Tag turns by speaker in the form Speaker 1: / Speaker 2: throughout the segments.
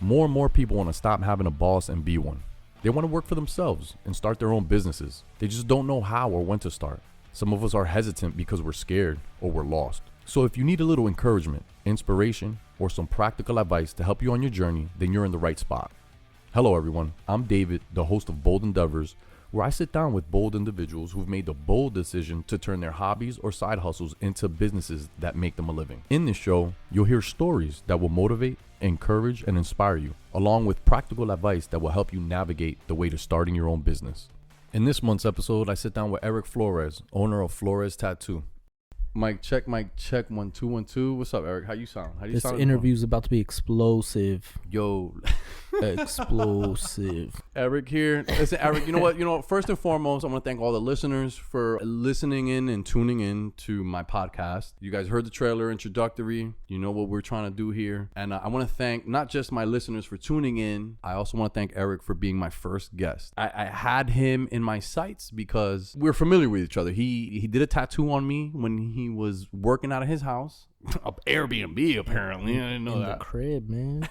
Speaker 1: More and more people want to stop having a boss and be one. They want to work for themselves and start their own businesses. They just don't know how or when to start. Some of us are hesitant because we're scared or we're lost. So if you need a little encouragement, inspiration, or some practical advice to help you on your journey, then you're in the right spot. Hello everyone, I'm David, the host of Bold Endeavors, where I sit down with bold individuals who've made the bold decision to turn their hobbies or side hustles into businesses that make them a living. In this show, you'll hear stories that will motivate, encourage, and inspire you, along with practical advice that will help you navigate the way to starting your own business. In this month's episode, I sit down with Eric Flores, owner of Flores Tattoo. Mic check, 1 2 1 2. What's up, Eric? How you sound?
Speaker 2: This interview's about to be explosive.
Speaker 1: Yo,
Speaker 2: explosive.
Speaker 1: Eric here. Listen, Eric, you know what? First and foremost, I want to thank all the listeners for listening in and tuning in to my podcast. You guys heard the trailer introductory. You know what we're trying to do here. And I want to thank not just my listeners for tuning in. I also want to thank Eric for being my first guest. I had him in my sights because we're familiar with each other. He did a tattoo on me when he was working out of his house. Airbnb, apparently. I didn't know that.
Speaker 2: In the crib, man.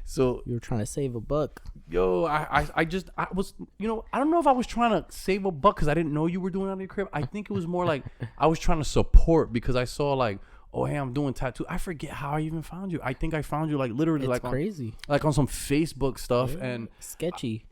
Speaker 1: So
Speaker 2: you were trying to save a buck.
Speaker 1: Yo, I was, I don't know if I was trying to save a buck because I didn't know you were doing it out of your crib. I think it was more like I was trying to support because I saw like, oh, hey, I'm doing tattoo. I forget how I even found you. I think I found you like literally
Speaker 2: it's crazy.
Speaker 1: On some Facebook stuff and
Speaker 2: sketchy.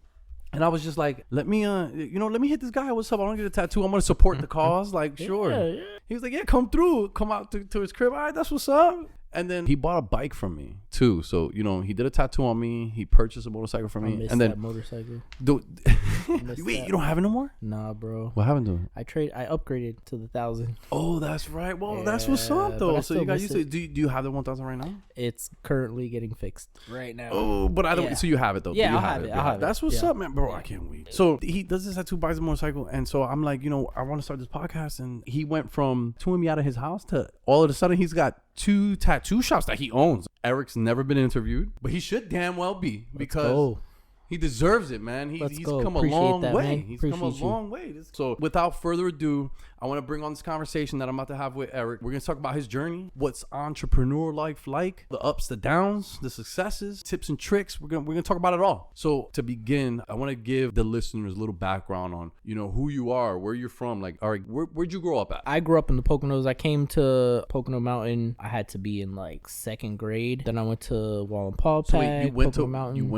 Speaker 1: And I was just like, let me hit this guy. What's up? I want to get a tattoo. I'm going to support the cause. Like, sure.
Speaker 2: Yeah.
Speaker 1: He was like, yeah, come through. Come out to his crib. All right, that's what's up. And then he bought a bike from me too. So, he did a tattoo on me. He purchased a motorcycle for me.
Speaker 2: And then that motorcycle.
Speaker 1: Wait, you don't have it no more?
Speaker 2: Nah, bro.
Speaker 1: What happened to it?
Speaker 2: I upgraded to the 1,000.
Speaker 1: Oh, that's right. Well, that's what's up though. So you guys used to, do you have the 1,000 right now?
Speaker 2: It's currently getting fixed right now.
Speaker 1: Oh, but I don't. Yeah. So you have it though.
Speaker 2: Yeah, I have it.
Speaker 1: That's what's up, man, bro. I can't wait. So he does this tattoo, buys a motorcycle, and so I'm like, I want to start this podcast, and he went from tattooing me out of his house to all of a sudden he's got 2 tattoo shops that he owns. Eric's never been interviewed, but he should damn well be because he deserves it, man. He's come a long way. He's come a long way. So without further ado, I want to bring on this conversation that I'm about to have with Eric. We're going to talk about his journey, what's entrepreneur life like, the ups, the downs, the successes, tips and tricks. We're going to talk about it all. So to begin, I want to give the listeners a little background on, who you are, where you're from. Like, all right, where'd you grow up at?
Speaker 2: I grew up in the Poconos. I came to Pocono Mountain. I had to be in like 2nd grade. Then I went to Wallenpaupack.
Speaker 1: So wait, you went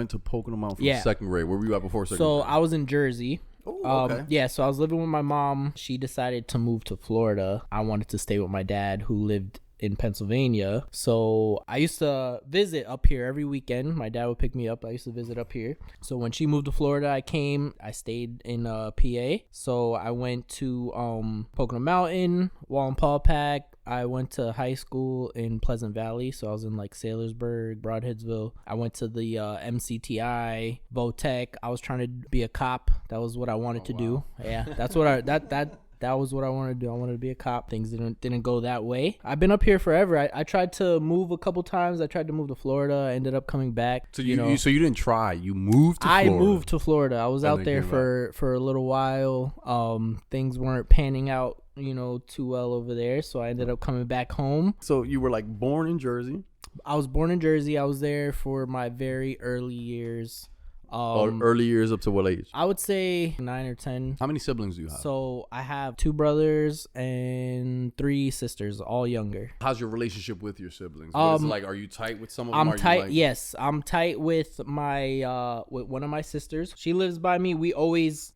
Speaker 1: to Pocono Mountain from 2nd grade. Where were you at before 2nd grade?
Speaker 2: So I was in Jersey.
Speaker 1: Oh, okay.
Speaker 2: Yeah, so I was living with my mom. She decided to move to Florida. I wanted to stay with my dad, who lived in Pennsylvania. So I used to visit up here every weekend. My dad would pick me up. I used to visit up here. So when she moved to Florida, I stayed in PA. So I went to Pocono Mountain, Wallenpaupack. I went to high school in Pleasant Valley, so I was in like Saylorsburg, Broadheadsville. I went to the MCTI, Votech. I was trying to be a cop. That was what I wanted to do. Yeah, that's what that was what I wanted to do. I wanted to be a cop. Things didn't go that way. I've been up here forever. I tried to move a couple times. I tried to move to Florida. I ended up coming back.
Speaker 1: So you didn't try. You moved to Florida.
Speaker 2: I moved to Florida. I was out there for a little while. Things weren't panning out too well over there, so I ended up coming back home.
Speaker 1: So you were like born in Jersey?
Speaker 2: I was born in Jersey. I was there for my very early years.
Speaker 1: Early years up to what age?
Speaker 2: I would say 9 or 10.
Speaker 1: How many siblings do you have?
Speaker 2: So I have 2 brothers and 3 sisters, all younger.
Speaker 1: How's your relationship with your siblings? What is it like? Are you tight with some of them?
Speaker 2: I'm tight. Yes, I'm tight with my with one of my sisters. She lives by me. We always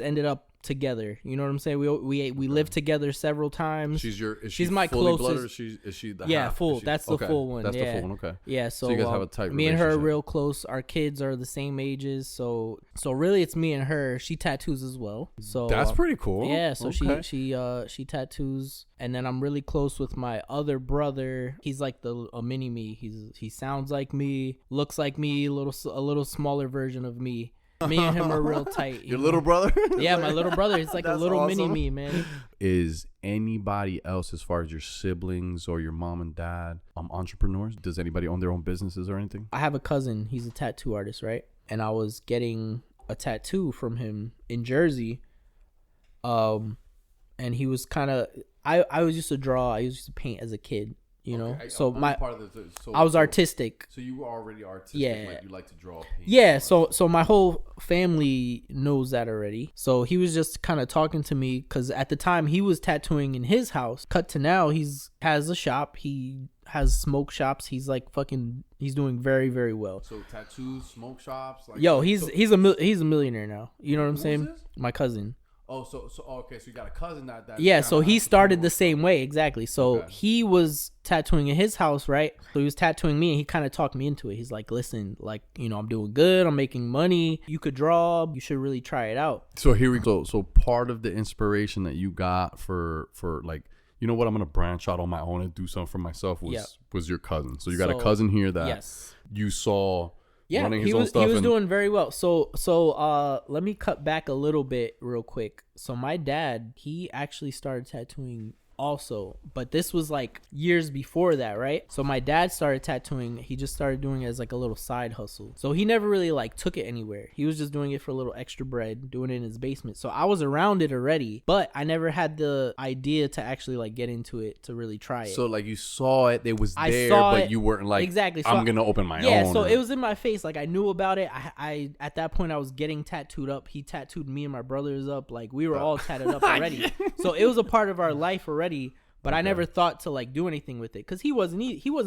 Speaker 2: ended up together. You know what I'm saying? We lived together several times.
Speaker 1: She's
Speaker 2: my
Speaker 1: fully
Speaker 2: closest.
Speaker 1: Blood, or is she the half?
Speaker 2: Full. That's the full one.
Speaker 1: That's the full one. Okay.
Speaker 2: Yeah. So
Speaker 1: you guys have a tight
Speaker 2: me and her are
Speaker 1: relationship.
Speaker 2: real close. Our kids are the same ages. So really, it's me and her. She tattoos as well. So
Speaker 1: that's pretty cool.
Speaker 2: Yeah. So she tattoos, and then I'm really close with my other brother. He's like a mini me. He sounds like me, looks like me, a little smaller version of me. Me and him are real tight.
Speaker 1: Your little brother?
Speaker 2: Yeah, my little brother. It's like a little
Speaker 1: awesome.
Speaker 2: mini me, man.
Speaker 1: Is anybody else, as far as your siblings or your mom and dad, entrepreneurs? Does anybody own their own businesses or anything?
Speaker 2: I have a cousin. He's a tattoo artist, right? And I was getting a tattoo from him in Jersey. And he was kind of... I was used to draw. I used to paint as a kid. you know.
Speaker 1: Okay,
Speaker 2: So
Speaker 1: I'm part of the, so
Speaker 2: I was artistic.
Speaker 1: So you were already artistic.
Speaker 2: Yeah.
Speaker 1: Like you like to draw. Paint,
Speaker 2: Yeah, so my whole family knows that already. So he was just kind of talking to me because at the time he was tattooing in his house. Cut to now, has a shop. He has smoke shops. He's like he's doing very, very well.
Speaker 1: So tattoos, smoke shops. Like,
Speaker 2: Yo, he's a millionaire now. You know what I'm saying?
Speaker 1: This?
Speaker 2: My cousin.
Speaker 1: Oh, so okay, so you got a cousin that
Speaker 2: yeah, so he started the same way, exactly. So
Speaker 1: okay.
Speaker 2: he was tattooing in his house, right? So he was tattooing me, and he kind of talked me into it. He's like, listen, like, you know, I'm doing good, I'm making money, you could draw, you should really try it out.
Speaker 1: So here we go. So part of the inspiration that you got for like, you know what, I'm gonna branch out on my own and do something for myself was your cousin. So you got a cousin here that you saw.
Speaker 2: Yeah, he was doing very well. So let me cut back a little bit real quick. So my dad, he actually started tattooing also, but this was like years before that, right? So my dad started tattooing. He just started doing it as like a little side hustle. So he never really like took it anywhere. He was just doing it for a little extra bread, doing it in his basement. So I was around it already, but I never had the idea to actually like get into it to really try it.
Speaker 1: So like you saw it, it was there, but you weren't like, exactly. So I'm gonna open my own.
Speaker 2: Yeah, so it was in my face. Like I knew about it. I at that point I was getting tattooed up. He tattooed me and my brothers up. Like we were all tatted up already. So it was a part of our life already. But I never thought to like do anything with it because he wasn't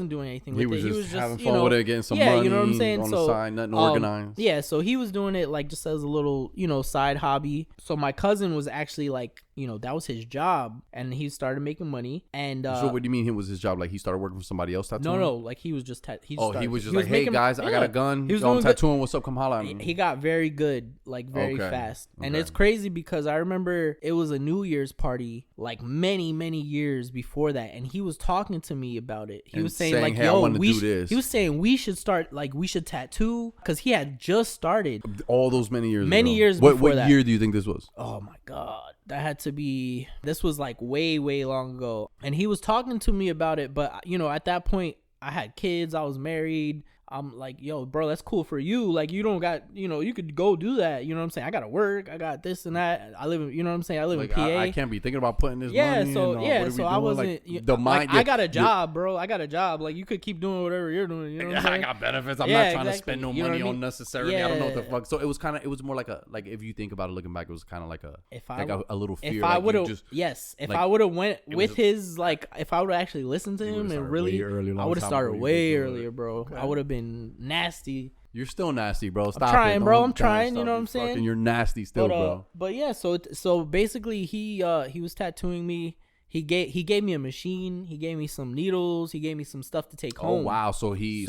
Speaker 2: doing anything with it.
Speaker 1: He was just having fun with it, getting some money.
Speaker 2: You know what I'm saying?
Speaker 1: On the side, nothing organized.
Speaker 2: Yeah, so he was doing it like just as a little, you know, side hobby. So my cousin was actually like, you know, that was his job, and he started making money. And
Speaker 1: so what do you mean it was his job? Like he started working for somebody else tattooing?
Speaker 2: No, like he was just he was just
Speaker 1: like, hey guys, I got a gun. I'm tattooing. What's up? Come holla at me.
Speaker 2: He got very good, like very fast. And it's crazy because I remember it was a New Year's party like many years before that, and he was talking to me about it. He was saying like,
Speaker 1: hey,
Speaker 2: yo,
Speaker 1: he
Speaker 2: was saying we should start, like we should tattoo, because he had just started
Speaker 1: all those many years
Speaker 2: before that.
Speaker 1: What year do you think this was?
Speaker 2: Oh my god, that had to be, this was like way long ago. And he was talking to me about it, but you know, at that point I had kids, I was married. I'm like, yo, bro, that's cool for you. Like, you don't got, you know, you could go do that. You know what I'm saying? I got to work. I got this and that. I live in, you know what I'm saying? I live in PA.
Speaker 1: I can't be thinking about putting this money
Speaker 2: in. So I wasn't,
Speaker 1: like, the mind.
Speaker 2: Like, I got a job, bro. I got a job. Like, you could keep doing whatever you're doing. You know what I'm saying?
Speaker 1: I got benefits. I'm not trying to spend no money unnecessarily.
Speaker 2: Yeah.
Speaker 1: I don't know what the fuck. So it was more like if you think about it looking back, it was kind of like a little fear.
Speaker 2: If I would have, I would have went with his, like, if I would have actually listened to him and really, I would have started way earlier, bro. I would have been nasty.
Speaker 1: You're still nasty, bro. Stop
Speaker 2: I'm trying,
Speaker 1: it.
Speaker 2: bro. I'm trying. You know what I'm saying?
Speaker 1: You're nasty still, bro.
Speaker 2: But yeah, so basically, he was tattooing me. He gave me a machine. He gave me some needles. He gave me some stuff to take home.
Speaker 1: Oh wow! So he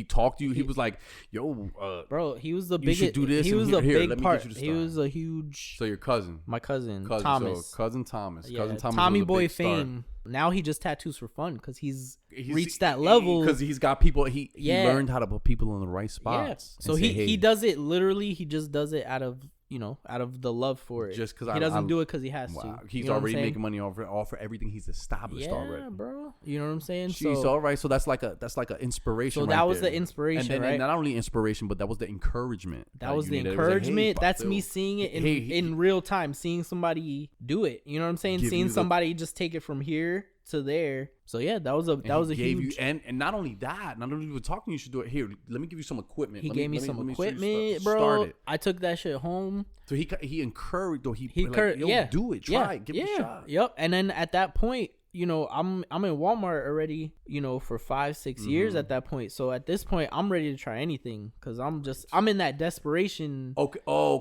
Speaker 1: talked to you. He was like, yo,
Speaker 2: bro. He was the biggest.
Speaker 1: You should do this.
Speaker 2: He was a big part.
Speaker 1: He
Speaker 2: was a huge.
Speaker 1: So your cousin,
Speaker 2: my cousin Thomas,
Speaker 1: so cousin Thomas,
Speaker 2: yeah,
Speaker 1: cousin Thomas,
Speaker 2: Tommy Boy fame. Now he just tattoos for fun because he's reached that level.
Speaker 1: Because he's got people. He learned how to put people in the right spots.
Speaker 2: Yeah. So he does it literally. He just does it out of the love for it.
Speaker 1: Just because
Speaker 2: he doesn't do it because he has
Speaker 1: to.
Speaker 2: He's
Speaker 1: already making money off for everything he's established already.
Speaker 2: Yeah, bro. You know what I'm saying?
Speaker 1: Jeez, all right. So that's like an inspiration.
Speaker 2: So that was the inspiration,
Speaker 1: and
Speaker 2: right?
Speaker 1: Not only inspiration, but that was the encouragement.
Speaker 2: That was the encouragement. That's me seeing it in real time, seeing somebody do it. You know what I'm saying? Seeing somebody just take it from here to there. So yeah, that was a huge.
Speaker 1: And not only that, not only we were talking, you should do it here. Let me give you some equipment.
Speaker 2: He gave me some equipment, bro. I took that shit home.
Speaker 1: So he encouraged, or he do it, try it, give it a shot.
Speaker 2: Yep. And then at that point, you know, I'm in Walmart already, you know, for 5-6 years at that point. So at this point, I'm ready to try anything because I'm in that desperation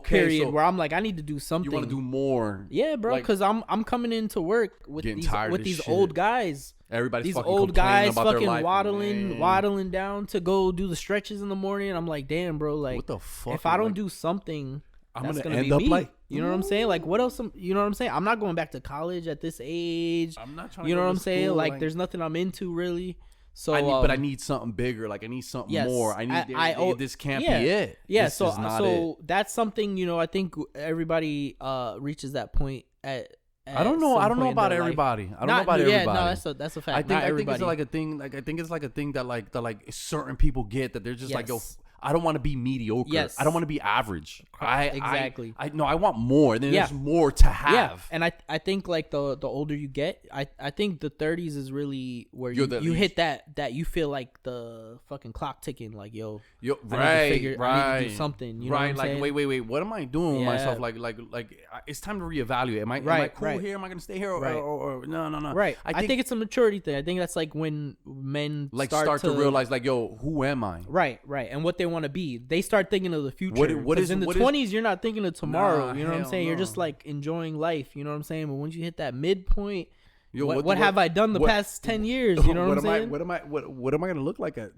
Speaker 2: period where I'm like, I need to do something.
Speaker 1: You want to do more?
Speaker 2: Yeah, bro. Because I'm coming into work with these old guys.
Speaker 1: Everybody's
Speaker 2: these
Speaker 1: fucking
Speaker 2: old guys
Speaker 1: about
Speaker 2: fucking
Speaker 1: their life,
Speaker 2: waddling down to go do the stretches in the morning. I'm like, damn, bro. Like,
Speaker 1: what the fuck?
Speaker 2: If I don't do something,
Speaker 1: I'm
Speaker 2: that's
Speaker 1: gonna
Speaker 2: be
Speaker 1: end up
Speaker 2: me.
Speaker 1: like,
Speaker 2: you know what I'm saying? Like, what else? You know what I'm saying? I'm not going back to college at this age.
Speaker 1: I'm not trying.
Speaker 2: You know
Speaker 1: what
Speaker 2: I'm saying? Like, there's nothing I'm into really. So,
Speaker 1: but I need something bigger. Like, I need something more. This can't be it.
Speaker 2: Yeah. So that's something, you know. I think everybody reaches that point at.
Speaker 1: I don't know. I don't know about everybody. I don't know about everybody.
Speaker 2: Yeah, no, that's a fact.
Speaker 1: I think it's like a thing. Like I think it's like a thing that like certain people get, that they're just like, yo, I don't want to be mediocre.
Speaker 2: Yes.
Speaker 1: I don't want to be average.
Speaker 2: Exactly.
Speaker 1: I want more. Then
Speaker 2: Yeah.
Speaker 1: there's more to have.
Speaker 2: Yeah, and I think like the older you get, I think the 30s is really where you hit that you feel like the fucking clock ticking, like yo I need to do something, you know what I'm
Speaker 1: like
Speaker 2: saying?
Speaker 1: wait, what am I doing with myself? Like it's time to reevaluate. Am I cool here? Am I gonna stay here or no?
Speaker 2: Right. I think it's a maturity thing. I think that's like when men
Speaker 1: like start to realize like, yo, who am I?
Speaker 2: Right, and what they want to be. They start thinking of the future.
Speaker 1: What is
Speaker 2: in the 20s? You're not thinking of tomorrow.
Speaker 1: Nah,
Speaker 2: you know what I'm saying?
Speaker 1: no.
Speaker 2: You're just like enjoying life. You know what I'm saying? But once you hit that midpoint,
Speaker 1: Yo,
Speaker 2: what have I done the past 10 years? You know what I'm saying?
Speaker 1: What am I gonna look like at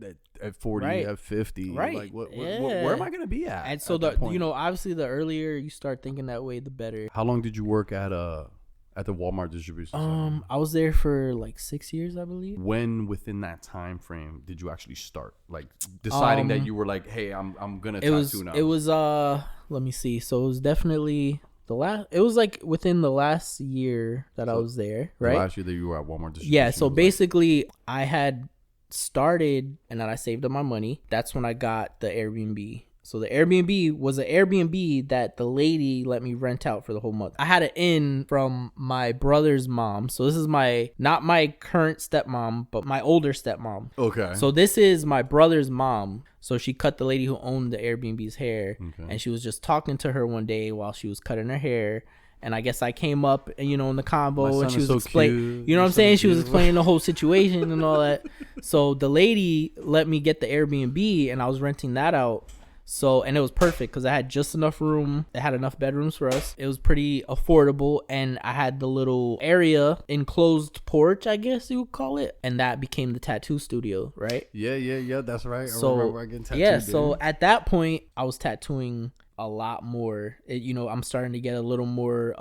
Speaker 1: 40, at 50?
Speaker 2: Right.
Speaker 1: Like where am I gonna be at?
Speaker 2: And so obviously the earlier you start thinking that way, the better.
Speaker 1: How long did you work at the Walmart distribution center?
Speaker 2: I was there for like 6 years, I believe.
Speaker 1: When within that time frame did you actually start like deciding that you were like, hey, I'm gonna tattoo now?
Speaker 2: It was let me see. So it was definitely it was like within the last year that I was there, right?
Speaker 1: The last year that you were at Walmart distribution.
Speaker 2: Yeah, so basically I had started and then I saved up my money. That's when I got the Airbnb. So the Airbnb was an Airbnb that the lady let me rent out for the whole month. I had it in from my brother's mom. So this is not my current stepmom, but my older stepmom.
Speaker 1: Okay.
Speaker 2: So this is my brother's mom. So she cut the lady who owned the Airbnb's hair. Okay. And she was just talking to her one day while she was cutting her hair. And I guess I came up, in the combo, and she was explaining, you know what I'm saying? She was explaining the whole situation and all that. So the lady let me get the Airbnb, and I was renting that out. So, and it was perfect because I had just enough room. It had enough bedrooms for us. It was pretty affordable. And I had the little area, enclosed porch, I guess you would call it. And that became the tattoo studio, right?
Speaker 1: Yeah. That's right.
Speaker 2: So,
Speaker 1: I remember getting tattooed.
Speaker 2: Yeah. So at that point, I was tattooing a lot more. I'm starting to get a little more,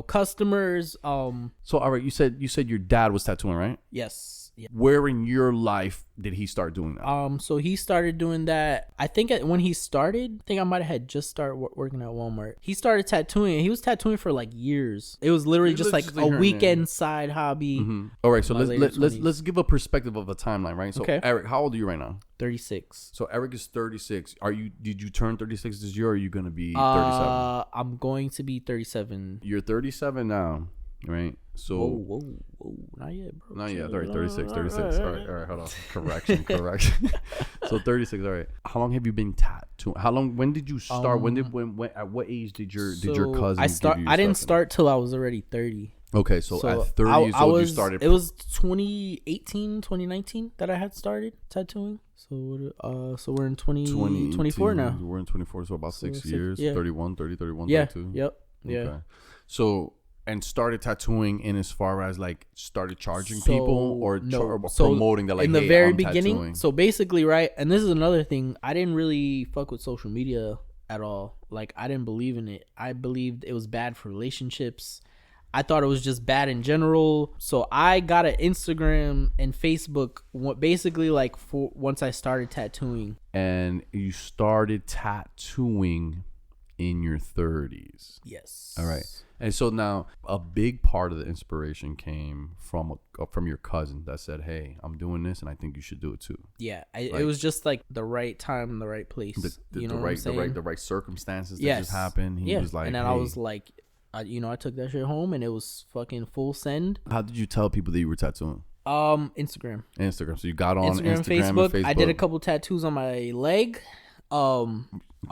Speaker 2: customers.
Speaker 1: So, all right. You said your dad was tattooing, right?
Speaker 2: Yes. Yeah.
Speaker 1: Where in your life did he start doing that?
Speaker 2: So he started doing that. I think when he started, I might have had just started working at Walmart. He started tattooing, and he was tattooing for like years. It was literally just like a weekend side hobby.
Speaker 1: Mm-hmm. All right, so let's give a perspective of a timeline, right? So okay. Eric, how old are you right now?
Speaker 2: 36.
Speaker 1: So Eric is 36. Did you turn 36 this year, or are you gonna be 37?
Speaker 2: I'm going to be 37.
Speaker 1: You're 37 now. Right, so
Speaker 2: whoa, not yet, bro.
Speaker 1: Not yet. All right, 36. All right, hold on. Correction. So 36. All right. How long have you been tattooing? How long? When did you start? When at what age did your cousin?
Speaker 2: I didn't start till I was already 30.
Speaker 1: Okay, so at 30 years old you started.
Speaker 2: It was 2018, 2019 that I had started tattooing. So we're in 24 now.
Speaker 1: We're in 24, so about 6 years. Yeah. 31, 31,
Speaker 2: yeah.
Speaker 1: 32.
Speaker 2: Yep. Yeah.
Speaker 1: Okay. So. And started tattooing in as far as like started charging people or promoting that, like,
Speaker 2: in the very beginning.
Speaker 1: Tattooing.
Speaker 2: So basically, right, and this is another thing, I didn't really fuck with social media at all. Like, I didn't believe in it. I believed it was bad for relationships. I thought it was just bad in general. So I got an Instagram and Facebook basically like once I started tattooing.
Speaker 1: And you started tattooing in your 30s.
Speaker 2: Yes.
Speaker 1: All right. And so now a big part of the inspiration came from your cousin that said, hey, I'm doing this and I think you should do it too.
Speaker 2: Yeah. It was just like the right time, the right place.
Speaker 1: The right circumstances that just happened. He was like,
Speaker 2: and then I was like, I took that shit home and it was fucking full send.
Speaker 1: How did you tell people that you were tattooing?
Speaker 2: Instagram.
Speaker 1: So you got on Instagram
Speaker 2: Facebook.
Speaker 1: and Facebook.
Speaker 2: I did a couple tattoos on my leg.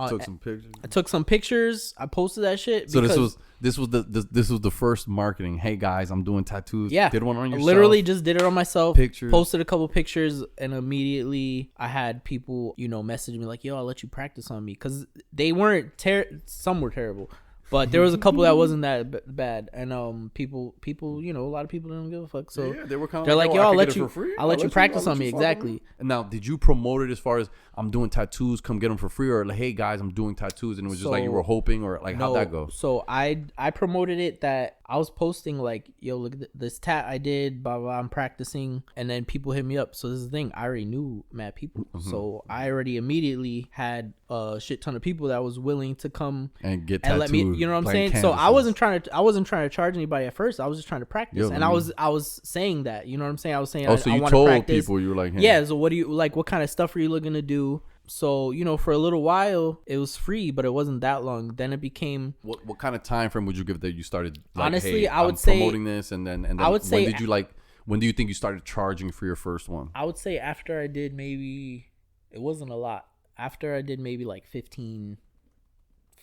Speaker 1: Took some pictures.
Speaker 2: I took some pictures. I posted that shit.
Speaker 1: So this was the first marketing. Hey guys, I'm doing tattoos.
Speaker 2: Yeah,
Speaker 1: did one on yourself.
Speaker 2: Literally just did it on myself.
Speaker 1: Pictures.
Speaker 2: Posted a couple pictures, and immediately I had people, message me like, "Yo, I'll let you practice on me," because they weren't some were terrible. But there was a couple that wasn't that bad, and people, a lot of people didn't give a fuck. So
Speaker 1: yeah, they were kind of
Speaker 2: they're like, "Yo, I'll let you practice on me."
Speaker 1: You
Speaker 2: exactly.
Speaker 1: And now, did you promote it as far as I'm doing tattoos, come get them for free, or like, hey guys, I'm doing tattoos, and it was just like you were hoping, or like how'd that go?
Speaker 2: So I promoted it that I was posting like, "Yo, look at this tat I did, blah blah. I'm practicing," and then people hit me up. So this is the thing, I already knew mad people, so I already immediately had a shit ton of people that was willing to come
Speaker 1: and get
Speaker 2: and
Speaker 1: tattooed,
Speaker 2: let me. You know what I'm saying?
Speaker 1: Canvases.
Speaker 2: So I wasn't trying to charge anybody at first. I was just trying to practice, and I was saying that. You know what I'm saying? I was saying,
Speaker 1: so you
Speaker 2: I
Speaker 1: told
Speaker 2: practice.
Speaker 1: people, you were like, hey.
Speaker 2: Yeah. So what do you like? What kind of stuff are you looking to do? So, for a little while, it was free, but it wasn't that long. Then it became...
Speaker 1: What kind of time frame would you give that you started, like,
Speaker 2: honestly,
Speaker 1: hey,
Speaker 2: I would
Speaker 1: I'm
Speaker 2: say...
Speaker 1: promoting this, and then
Speaker 2: I would say...
Speaker 1: when do you think you started charging for your first one?
Speaker 2: I would say after I did maybe... It wasn't a lot. After I did maybe like 15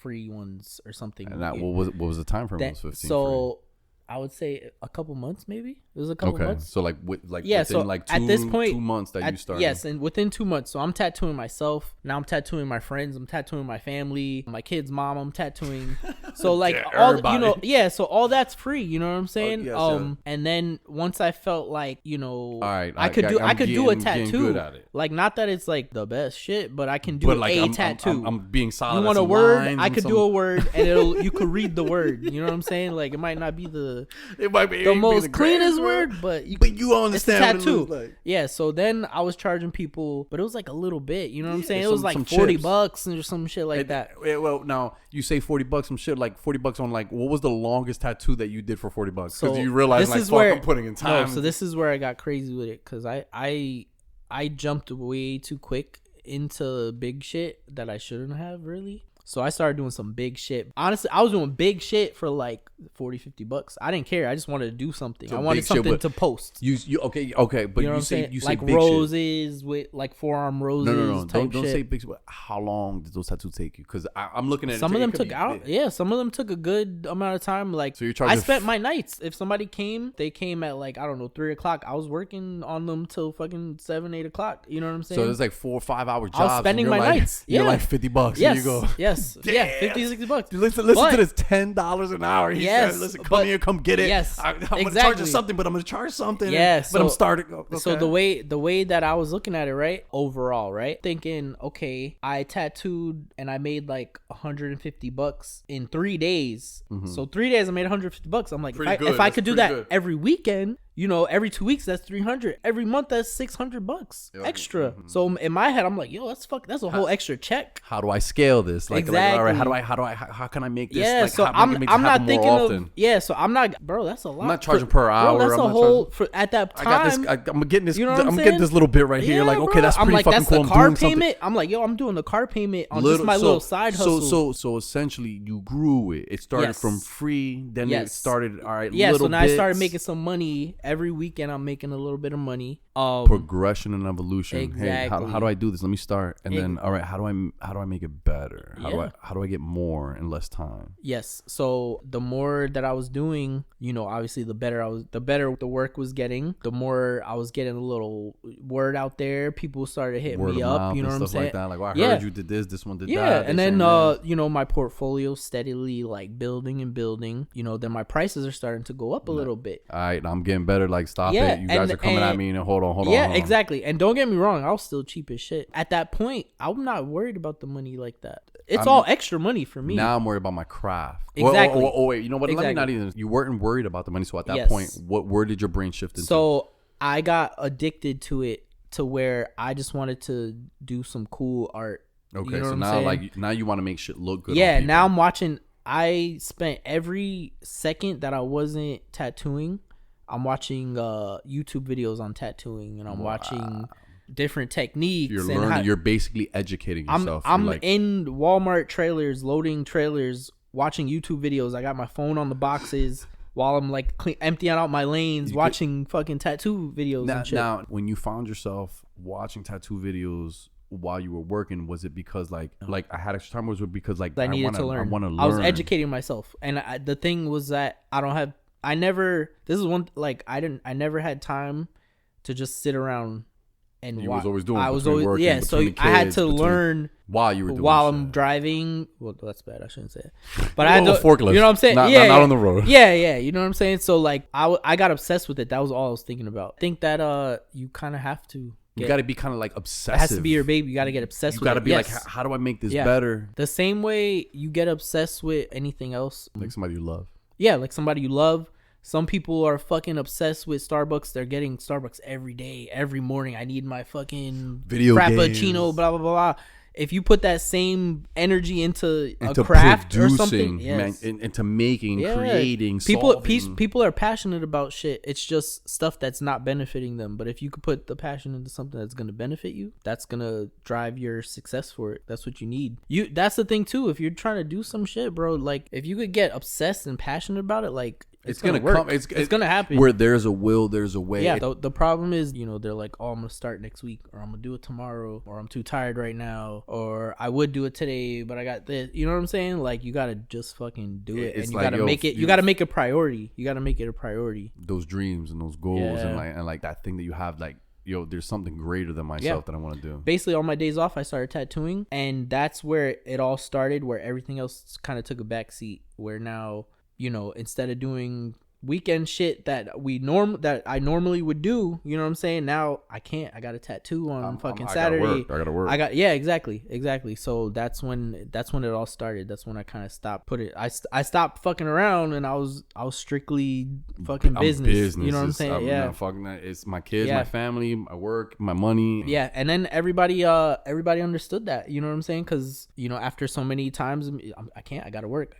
Speaker 2: free ones or something.
Speaker 1: And that, what was the time frame? Was 15
Speaker 2: so
Speaker 1: free?
Speaker 2: I would say a couple months, maybe. It was a couple months.
Speaker 1: So within
Speaker 2: so
Speaker 1: like
Speaker 2: at this point,
Speaker 1: 2 months that you started.
Speaker 2: Yes, and within 2 months. So I'm tattooing myself. Now I'm tattooing my friends. I'm tattooing my family, my kid's mom. I'm tattooing. So like
Speaker 1: everybody.
Speaker 2: So all that's free. You know what I'm saying?
Speaker 1: Yes.
Speaker 2: And then once I felt like
Speaker 1: all right,
Speaker 2: I could do a tattoo.
Speaker 1: Good at it.
Speaker 2: Like not that it's like the best shit, but I can do a tattoo.
Speaker 1: I'm being solid.
Speaker 2: You want a word? I could do a word, and you could read the word. You know what I'm saying? Like it might not be the most cleanest word, but
Speaker 1: you understand
Speaker 2: it's a tattoo.
Speaker 1: What it looks like.
Speaker 2: Yeah, so then I was charging people, but it was like a little bit. You know what I'm saying? It
Speaker 1: some-
Speaker 2: was like
Speaker 1: some
Speaker 2: $40 or some shit like that.
Speaker 1: Well, now you say $40, some shit like $40 on like what was the longest tattoo that you did for $40? Because
Speaker 2: So
Speaker 1: you realize
Speaker 2: this is
Speaker 1: fuck,
Speaker 2: where-
Speaker 1: I'm putting in time.
Speaker 2: No, so this is where I got crazy with it because I jumped way too quick into big shit that I shouldn't have really. So I started doing some big shit. Honestly, I was doing big shit for like $40-$50. I didn't care. I just wanted to do something.
Speaker 1: So
Speaker 2: I wanted
Speaker 1: big shit,
Speaker 2: something
Speaker 1: but
Speaker 2: to post.
Speaker 1: you okay, but
Speaker 2: You know what I'm
Speaker 1: say
Speaker 2: saying?
Speaker 1: you say
Speaker 2: like
Speaker 1: big
Speaker 2: roses with like forearm roses.
Speaker 1: No.
Speaker 2: Type
Speaker 1: Don't
Speaker 2: shit.
Speaker 1: say big. But how long did those tattoos take you? Because I'm looking at
Speaker 2: Some
Speaker 1: it,
Speaker 2: of them
Speaker 1: could
Speaker 2: took
Speaker 1: be
Speaker 2: out.
Speaker 1: big.
Speaker 2: Yeah, some of them took a good amount of time. Like
Speaker 1: So you're
Speaker 2: I
Speaker 1: charging
Speaker 2: spent my nights. If somebody came, they came at like 3:00. I was working on them till fucking 7-8 o'clock. You know what I'm saying?
Speaker 1: So it's like 4 or 5 hour jobs.
Speaker 2: I was spending
Speaker 1: and
Speaker 2: my
Speaker 1: you're like,
Speaker 2: nights.
Speaker 1: You're
Speaker 2: Yeah.
Speaker 1: like $50.
Speaker 2: Yes.
Speaker 1: Here you go.
Speaker 2: Yes.
Speaker 1: Damn.
Speaker 2: Yeah. $50-$60.
Speaker 1: Listen
Speaker 2: But-
Speaker 1: to this. $10 an hour. He
Speaker 2: Yes,
Speaker 1: said, listen, come
Speaker 2: but-
Speaker 1: here, come get it.
Speaker 2: yes,
Speaker 1: I'm gonna charge you
Speaker 2: exactly.
Speaker 1: something, but I'm gonna charge something.
Speaker 2: Yeah,
Speaker 1: but I'm
Speaker 2: so-
Speaker 1: starting. Okay.
Speaker 2: So the way that I was looking at it, right, overall, right, thinking, okay, I tattooed and I made like $150 in 3 days. So 3 days I made $150. I'm like,
Speaker 1: Pretty good.
Speaker 2: if I
Speaker 1: That's
Speaker 2: could do
Speaker 1: pretty
Speaker 2: that
Speaker 1: good.
Speaker 2: every weekend, every 2 weeks that's 300. Every month that's $600 extra. So in my head, I'm like, yo, that's a whole extra check.
Speaker 1: How do I scale this? Like, all right,
Speaker 2: Exactly.
Speaker 1: how can I make this?
Speaker 2: Yeah,
Speaker 1: like,
Speaker 2: so
Speaker 1: how make it
Speaker 2: I'm not
Speaker 1: happen
Speaker 2: thinking
Speaker 1: more
Speaker 2: of
Speaker 1: often?
Speaker 2: so I'm not, bro. That's a lot.
Speaker 1: I'm not charging per hour.
Speaker 2: Bro, that's
Speaker 1: I'm
Speaker 2: a
Speaker 1: not
Speaker 2: whole
Speaker 1: charging-
Speaker 2: for at that
Speaker 1: I
Speaker 2: time.
Speaker 1: got this. I'm getting this.
Speaker 2: You know what I'm
Speaker 1: I'm getting
Speaker 2: saying?
Speaker 1: this little bit right here.
Speaker 2: Yeah,
Speaker 1: Like, okay,
Speaker 2: bro.
Speaker 1: that's
Speaker 2: I'm
Speaker 1: pretty
Speaker 2: like,
Speaker 1: fucking
Speaker 2: that's
Speaker 1: cool.
Speaker 2: the
Speaker 1: I'm
Speaker 2: car
Speaker 1: doing something.
Speaker 2: payment. I'm like, yo, I'm doing the car payment on just my little side hustle.
Speaker 1: So essentially, you grew it. It started
Speaker 2: Yes.
Speaker 1: from free, then it
Speaker 2: Yes.
Speaker 1: started. All right,
Speaker 2: Yeah, so
Speaker 1: little
Speaker 2: now I started
Speaker 1: bits.
Speaker 2: making some money every weekend. I'm making a little bit of money.
Speaker 1: Progression and evolution. Hey,
Speaker 2: Exactly.
Speaker 1: how do I do this? Let me start, and then all right, how do I make it better?
Speaker 2: Yeah.
Speaker 1: How do I get more in less time?
Speaker 2: Yes. So the more that I was doing, obviously the better the work was getting, the more I was getting a little word out there. People started hitting
Speaker 1: Word
Speaker 2: me
Speaker 1: of
Speaker 2: up.
Speaker 1: mouth
Speaker 2: You know
Speaker 1: and
Speaker 2: what I'm
Speaker 1: stuff
Speaker 2: saying?
Speaker 1: like that. Like, well, I
Speaker 2: Yeah.
Speaker 1: heard you did this one did
Speaker 2: Yeah,
Speaker 1: that.
Speaker 2: and
Speaker 1: this
Speaker 2: then
Speaker 1: that.
Speaker 2: my portfolio steadily like building and building. Then my prices are starting to go up a little bit.
Speaker 1: All right, I'm getting better. Like, stop
Speaker 2: Yeah,
Speaker 1: it. You guys
Speaker 2: and-
Speaker 1: are coming at
Speaker 2: and-
Speaker 1: me. And hold on.
Speaker 2: Yeah, exactly. And don't get me wrong, I was still cheap as shit. At that point, I'm not worried about the money like that. It's all extra money for me.
Speaker 1: Now I'm worried about my craft.
Speaker 2: Exactly.
Speaker 1: Wait, you know what? Let me not
Speaker 2: Exactly.
Speaker 1: even. You weren't worried about the money. So at that
Speaker 2: Yes.
Speaker 1: point, where did your brain shift into?
Speaker 2: So I got addicted to it to where I just wanted to do some cool art.
Speaker 1: okay,
Speaker 2: You know
Speaker 1: so
Speaker 2: what I'm
Speaker 1: now
Speaker 2: saying?
Speaker 1: now you want to make shit look good. on
Speaker 2: Yeah,
Speaker 1: people.
Speaker 2: now I'm watching. I spent every second that I wasn't tattooing, I'm watching YouTube videos on tattooing, and I'm watching different techniques.
Speaker 1: You're
Speaker 2: and
Speaker 1: learning. You're basically educating yourself.
Speaker 2: I'm
Speaker 1: You're like,
Speaker 2: in Walmart trailers, loading trailers, watching YouTube videos. I got my phone on the boxes while I'm like emptying out my lanes, watching fucking tattoo videos and shit.
Speaker 1: Now, when you found yourself watching tattoo videos while you were working, was it because like I had extra time, or was it because like
Speaker 2: I needed to learn?
Speaker 1: I want to learn.
Speaker 2: I was educating myself, and the thing was that I never. This is one like I never had time to just sit around and
Speaker 1: You
Speaker 2: watch.
Speaker 1: was always doing.
Speaker 2: I was
Speaker 1: between
Speaker 2: always
Speaker 1: working,
Speaker 2: yeah. So
Speaker 1: between the
Speaker 2: I had
Speaker 1: kids,
Speaker 2: to
Speaker 1: between-
Speaker 2: learn
Speaker 1: while you were doing
Speaker 2: while
Speaker 1: shit.
Speaker 2: I'm driving. Well, that's bad. I shouldn't say it. But I had to
Speaker 1: forklift.
Speaker 2: You know what I'm saying?
Speaker 1: Not on the road.
Speaker 2: Yeah. You know what I'm saying? So like I got obsessed with it. That was all I was thinking about. I think that you kind of have to.
Speaker 1: You got to be kind of like obsessive.
Speaker 2: It has to be your baby. You got to get obsessed
Speaker 1: You
Speaker 2: with
Speaker 1: got to
Speaker 2: it.
Speaker 1: be
Speaker 2: Yes.
Speaker 1: like, how do I make this
Speaker 2: Yeah.
Speaker 1: better?
Speaker 2: The same way you get obsessed with anything else.
Speaker 1: Like somebody you love.
Speaker 2: Yeah, like somebody you love. Some people are fucking obsessed with Starbucks. They're getting Starbucks every day, every morning. I need my fucking
Speaker 1: Video
Speaker 2: Frappuccino,
Speaker 1: games.
Speaker 2: blah, blah, blah, blah. if you put that same energy into a
Speaker 1: into
Speaker 2: craft or
Speaker 1: producing,
Speaker 2: something, yes.
Speaker 1: into making, creating,
Speaker 2: people
Speaker 1: solving.
Speaker 2: people are passionate about shit. It's just stuff that's not benefiting them. But if you could put the passion into something that's gonna benefit you, that's gonna drive your success for it. That's what you need. That's the thing too. If you're trying to do some shit, bro, like if you could get obsessed and passionate about it, like it's gonna work.
Speaker 1: Come. It's
Speaker 2: gonna happen.
Speaker 1: Where there's a will, there's a way.
Speaker 2: Yeah. The problem is, they're like, oh, I'm gonna start next week, or I'm gonna do it tomorrow, or I'm too tired right now, or I would do it today, but I got this. You know what I'm saying? Like you gotta just fucking do it, and you gotta make it. You gotta make it a priority. You gotta make it a priority.
Speaker 1: Those dreams and those goals and like that thing that you have, like. There's something greater than myself that I want to do. Basically,
Speaker 2: on my days off, I started tattooing, and that's where it all started, where everything else kind of took a back seat, where now, instead of doing weekend shit that I normally would do, you know what I'm saying? Now I can't. I got a tattoo on Saturday.
Speaker 1: I gotta work.
Speaker 2: Exactly. So that's when it all started. That's when I kind of stopped. I stopped fucking around, and I was strictly fucking business. You know what I'm saying?
Speaker 1: I'm fucking that. It's my kids, my family, my work, my money.
Speaker 2: Yeah, and then everybody understood that. You know what I'm saying? Because after so many times, I can't. I gotta work.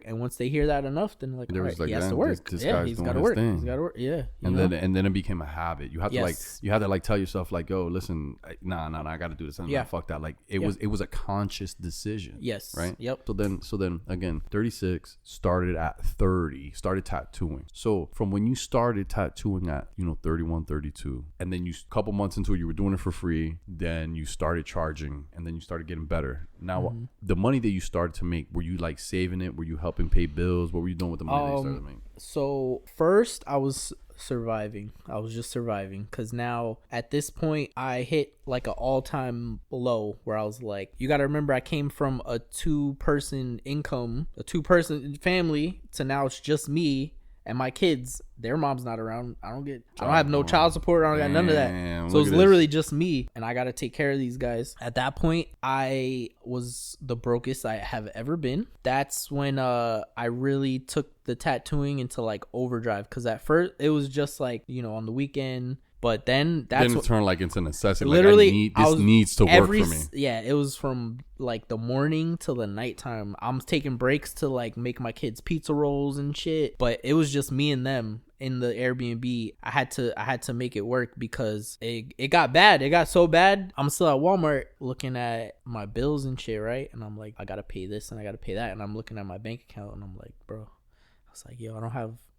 Speaker 2: And once they hear that enough, then like, all right, he has to work. He's got to work. He's got to work. Yeah.
Speaker 1: And then it became a habit. You have to tell yourself like, yo, listen, nah, I got to do this. Fuck that. Like it was a conscious decision.
Speaker 2: Yes.
Speaker 1: Right.
Speaker 2: Yep.
Speaker 1: So then again, 36 started at 30. Started tattooing. So from when you started tattooing at 31, 32, and then a couple months into it, you were doing it for free. Then you started charging, and then you started getting better. Now the money that you started to make, were you like saving it? Were you helping pay bills? What were you doing with the money that you started to make?
Speaker 2: So first I was surviving. I was just surviving, because now at this point I hit like an all-time low where I was like, you got to remember, I came from a 2-person income, a 2-person family, to now it's just me and my kids. Their mom's not around. I don't have no child support. I don't got none of that. So it's literally just me, and I got to take care of these guys. At that point, I was the brokest I have ever been. That's when I really took the tattooing into like overdrive, because at first it was just like, on the weekend. But then
Speaker 1: it turned like into necessity.
Speaker 2: Literally,
Speaker 1: like this needs to work for me.
Speaker 2: Yeah, it was from like the morning till the nighttime. I'm taking breaks to like make my kids pizza rolls and shit. But it was just me and them in the Airbnb. I had to make it work, because it got bad. It got so bad. I'm still at Walmart looking at my bills and shit, right? And I'm like, I gotta pay this and I gotta pay that. And I'm looking at my bank account, and I'm like, bro, I was like, yo,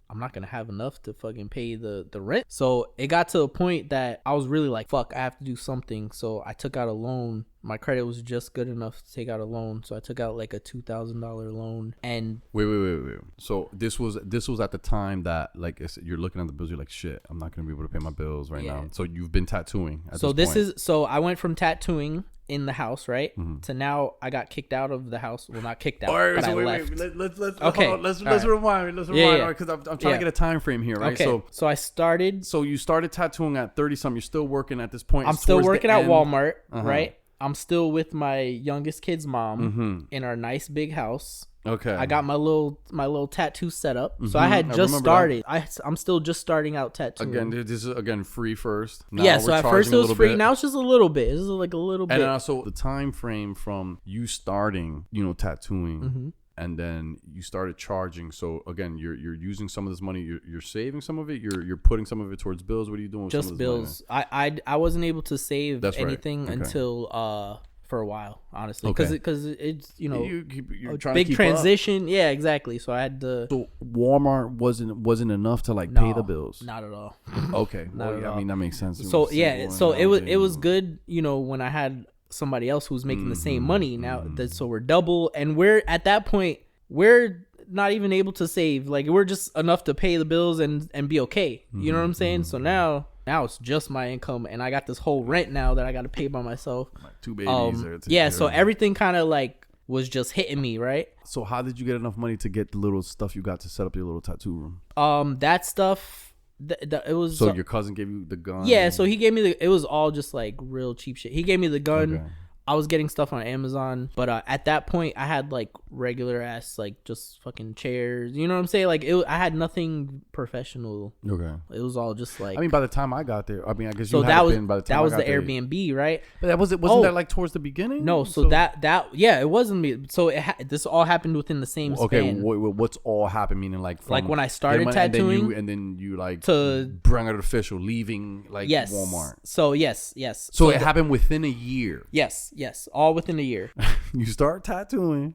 Speaker 2: I'm not gonna have enough to fucking pay the rent. So it got to a point that I was really like, fuck, I have to do something. So I took out a loan. My credit was just good enough to take out a loan. So I took out like a $2,000 loan. And
Speaker 1: wait. So this was at the time that, like, you're looking at the bills, you're like, shit, I'm not gonna be able to pay my bills right now. So you've been tattooing at this point.
Speaker 2: So I went from tattooing in the house, right, to now I got kicked out of the house. Well, not kicked out, but I left.
Speaker 1: Let's rewind because I'm trying to get a time frame here, right?
Speaker 2: Okay. So I started.
Speaker 1: So you started tattooing at 30-something. You're still working at this point.
Speaker 2: I'm still working at Walmart, right? I'm still with my youngest kid's mom in our nice big house.
Speaker 1: Okay.
Speaker 2: I got my little tattoo set up. So I had just started. I'm still just starting out tattooing.
Speaker 1: Again, this is free first.
Speaker 2: Now yeah, so at first it was free. Now it's just a little bit. It's like a little bit.
Speaker 1: And also the time frame from you starting, tattooing, and then you started charging. So again, you're using some of this money. You're saving some of it. You're putting some of it towards bills. What are you doing with
Speaker 2: just
Speaker 1: some of
Speaker 2: this bills? Money? I wasn't able to save anything until for a while, honestly, because it's you're trying big to keep transition up. Yeah, exactly. So I had to.
Speaker 1: So Walmart wasn't enough to pay the bills.
Speaker 2: Not at all.
Speaker 1: Okay, I mean that makes sense.
Speaker 2: So yeah, so it was good. When I had somebody else who was making the same money. Now so we're double, and we're at that point we're not even able to save. Like we're just enough to pay the bills and be okay. You know what I'm saying? So now it's just my income, and I got this whole rent now that I got to pay by myself.
Speaker 1: Like 2 babies.
Speaker 2: Yeah, so everything kind of like was just hitting me, right?
Speaker 1: So how did you get enough money to get the little stuff you got to set up your little tattoo room?
Speaker 2: That stuff, it was.
Speaker 1: So your cousin gave you the gun?
Speaker 2: Yeah, so he gave me it was all just like real cheap shit. He gave me the gun. I was getting stuff on Amazon, but at that point I had like regular ass like just fucking chairs. You know what I'm saying? Like I had nothing professional.
Speaker 1: Okay.
Speaker 2: It was all just like.
Speaker 1: I mean, by the time I got there, I mean, I guess
Speaker 2: so
Speaker 1: you
Speaker 2: that
Speaker 1: had
Speaker 2: was
Speaker 1: been by the time
Speaker 2: that was
Speaker 1: I got
Speaker 2: the
Speaker 1: there.
Speaker 2: Airbnb, right?
Speaker 1: But that wasn't that like towards the beginning?
Speaker 2: No, so that yeah, it wasn't me. So this all happened within the same span.
Speaker 1: Okay, what's all happened? Meaning like from
Speaker 2: like when I started tattooing,
Speaker 1: and then you like
Speaker 2: to
Speaker 1: bring it official, leaving like
Speaker 2: yes.
Speaker 1: Walmart.
Speaker 2: So yes.
Speaker 1: So it happened within a year.
Speaker 2: Yes, all within a year.
Speaker 1: You start tattooing,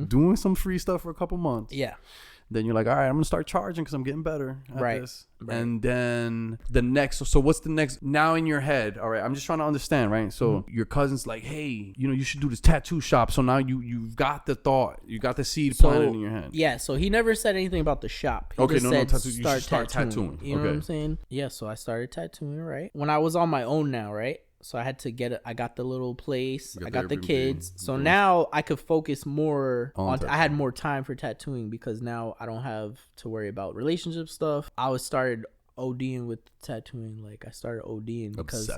Speaker 1: doing some free stuff for a couple months.
Speaker 2: Yeah.
Speaker 1: Then you're like, all right, I'm gonna start charging because I'm getting better at this.
Speaker 2: Right.
Speaker 1: And then the next, so what's the next? Now in your head, all right, I'm just trying to understand, right? So your cousin's like, hey, you should do this tattoo shop. So now you've got the thought, you got the seed planted in your head.
Speaker 2: Yeah. So he never said anything about the shop. He just said,
Speaker 1: tattoo. You should start tattooing.
Speaker 2: You know what I'm saying? Yeah. So I started tattooing, right? When I was on my own now, right? So I had to get it. I got the little place. I got the kids. So now I could focus more on. I had more time for tattooing because now I don't have to worry about relationship stuff. I started ODing with tattooing. Like I started ODing because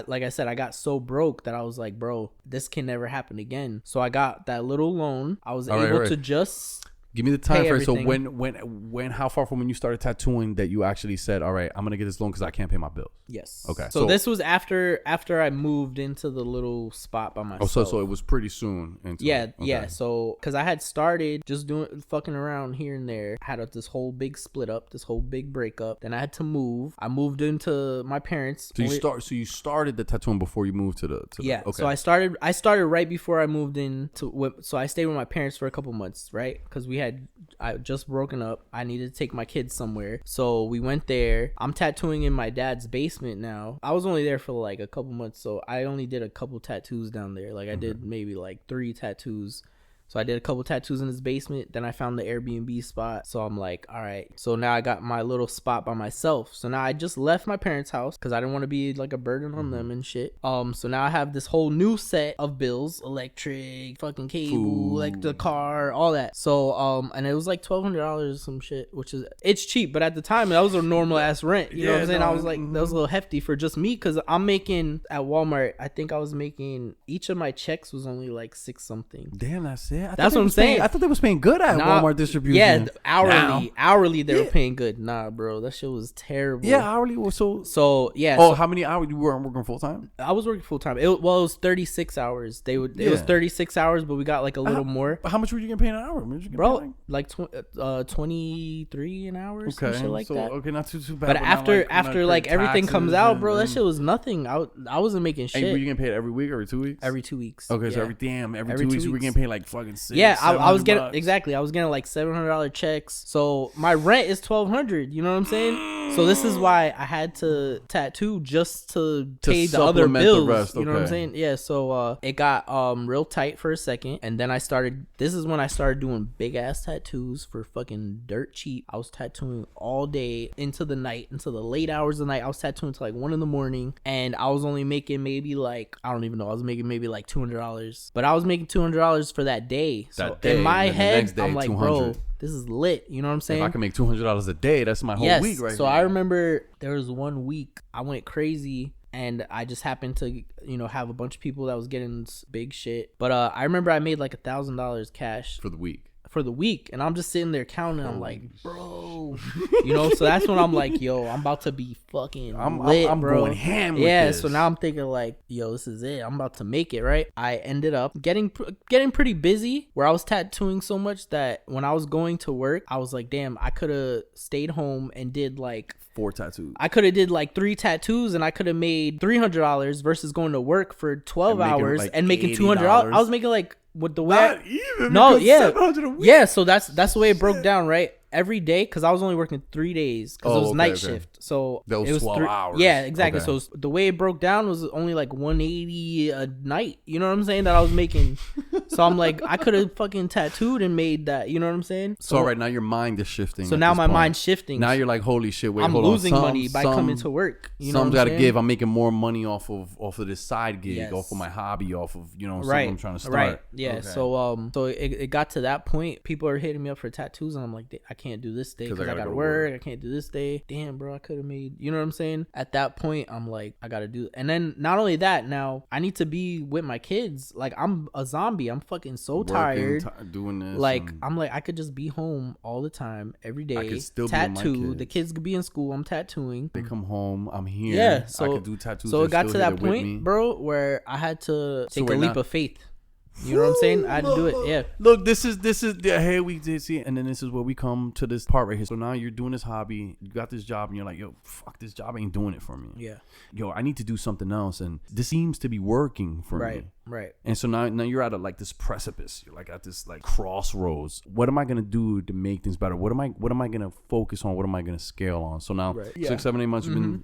Speaker 2: like I said, I got so broke that I was like, bro, this can never happen again. So I got that little loan. I was able to just.
Speaker 1: Give me the time frame. So when, how far from when you started tattooing that you actually said, all right, I'm going to get this loan because I can't pay my bills?
Speaker 2: Yes.
Speaker 1: Okay.
Speaker 2: So this was after I moved into the little spot by myself.
Speaker 1: Oh, so it was pretty soon.
Speaker 2: Yeah. So, because I had started just doing fucking around here and there. I had this whole big split up, this whole big breakup. Then I had to move. I moved into my parents.
Speaker 1: So you started the tattooing before you moved to the.
Speaker 2: Yeah.
Speaker 1: Okay.
Speaker 2: So I started right before I moved in so I stayed with my parents for a couple months, right? Because I just broken up. I needed to take my kids somewhere. So we went there. I'm tattooing in my dad's basement now. I was only there for like a couple months, so I only did a couple tattoos down there. Like I did maybe like 3 tattoos. So I did a couple tattoos in his basement. Then I found the Airbnb spot. So I'm like, all right. So now I got my little spot by myself. So now I just left my parents' house because I didn't want to be like a burden on them and shit. So now I have this whole new set of bills, electric, fucking cable, like the car, all that. So and it was like $1,200 or some shit, which it's cheap, but at the time that was a normal ass rent. You know what I'm saying? I was like, that was a little hefty for just me because I'm making at Walmart. I think I was making each of my checks was only like $6 something.
Speaker 1: Damn, that's it.
Speaker 2: That's what I'm saying.
Speaker 1: I thought they was paying good at Walmart distribution.
Speaker 2: Yeah, hourly they were paying good. Nah, bro, that shit was terrible.
Speaker 1: Yeah, hourly was
Speaker 2: so yeah.
Speaker 1: Oh, how many hours you were working full time?
Speaker 2: I was working full time. It was 36 hours. It was 36 hours, but we got like a little more.
Speaker 1: But how much were you getting paid an hour?
Speaker 2: Bro, like 23 an hour, or some shit like that.
Speaker 1: Okay, not too bad.
Speaker 2: But after like everything comes out, bro, that shit was nothing. I wasn't making shit.
Speaker 1: And were you getting paid every week or every 2 weeks?
Speaker 2: Every 2 weeks.
Speaker 1: Okay, so every 2 weeks you were getting paid like fucking $600.
Speaker 2: Yeah, I was getting I was getting like $700 checks. So my rent is $1,200. You know what I'm saying? So this is why I had to tattoo just to pay the other bills. The rest, okay. You know what I'm saying? Yeah. So it got real tight for a second, and then this is when I started doing big ass tattoos for fucking dirt cheap. I was tattooing all day into the night, into the late hours of the night. I was tattooing till like 1 a.m, and I was only making maybe like, I don't even know, I was making maybe like $200, but I was making $200 for that day. So in my head, I'm like, bro, this is lit. You know what I'm saying?
Speaker 1: If I can make $200 a day, that's my whole week right
Speaker 2: So I remember there was one week I went crazy, and I just happened to, have a bunch of people that was getting big shit. But I remember I made like $1,000 cash
Speaker 1: for the week.
Speaker 2: And I'm just sitting there counting. I'm like, bro, so that's when I'm like, yo, I'm about to be fucking lit,
Speaker 1: I'm
Speaker 2: bro.
Speaker 1: Going ham with this.
Speaker 2: So now I'm thinking like, yo, this is it. I'm about to make it, right? I ended up getting pretty busy, where I was tattooing so much that when I was going to work, I was like, damn, I could have stayed home and did like
Speaker 1: 4 tattoos.
Speaker 2: I could have did like 3 tattoos, and I could have made $300 versus going to work for 12 hours and making $200. I was making like, with the way so that's the way it broke down, right? Every day, because I was only working 3 days because it was night shift. So
Speaker 1: that was 12 hours.
Speaker 2: Yeah, exactly. So the way it broke down was only like $180 a night. You know what I'm saying? That I was making. So I'm like, I could have fucking tattooed and made that. You know what I'm saying?
Speaker 1: So right now your mind is shifting.
Speaker 2: So now my mind's shifting.
Speaker 1: Now you're like, holy shit! Wait,
Speaker 2: I'm losing money by coming to work.
Speaker 1: Some's got to give. I'm making more money off of this side gig, off of my hobby, off of something I'm trying to start.
Speaker 2: Right. Yeah. Okay. So it got to that point. People are hitting me up for tattoos, and I'm like, I can't do this day
Speaker 1: 'Cause
Speaker 2: because
Speaker 1: I
Speaker 2: I
Speaker 1: gotta
Speaker 2: gotta
Speaker 1: go to
Speaker 2: work.
Speaker 1: work.
Speaker 2: I can't do this day. Damn, bro, I could have made, you know what I'm saying? At that point, I'm like, I gotta do. And then not only that, now I need to be with my kids. Like, I'm a zombie. I'm fucking so tired.
Speaker 1: Doing this.
Speaker 2: Like,
Speaker 1: and
Speaker 2: I'm like, I could just be home all the time, every day.
Speaker 1: could still be with my
Speaker 2: tattoo. The
Speaker 1: kids.
Speaker 2: kids could be in school. I'm tattooing.
Speaker 1: they come home. I'm here.
Speaker 2: Yeah, so
Speaker 1: I could do tattoos.
Speaker 2: So
Speaker 1: they're
Speaker 2: it got
Speaker 1: still
Speaker 2: to
Speaker 1: here,
Speaker 2: that
Speaker 1: they're with me.
Speaker 2: point, bro, where I had to take a
Speaker 1: wait,
Speaker 2: leap
Speaker 1: now-
Speaker 2: of faith. You know what I'm saying? I had to do it. Yeah.
Speaker 1: Look, this is hey, we did see, and then this is where we come to this part right here. So now you're doing this hobby, you got this job, and you're like, yo, fuck, this job ain't doing it for me.
Speaker 2: Yeah.
Speaker 1: Yo, I need to do something else, and this seems to be working for me.
Speaker 2: Right.
Speaker 1: And so now you're at like this precipice. You're like at this like crossroads. What am I gonna do to make things better? What am I gonna focus on? What am I gonna scale on? So now 6, 7, 8 months you've been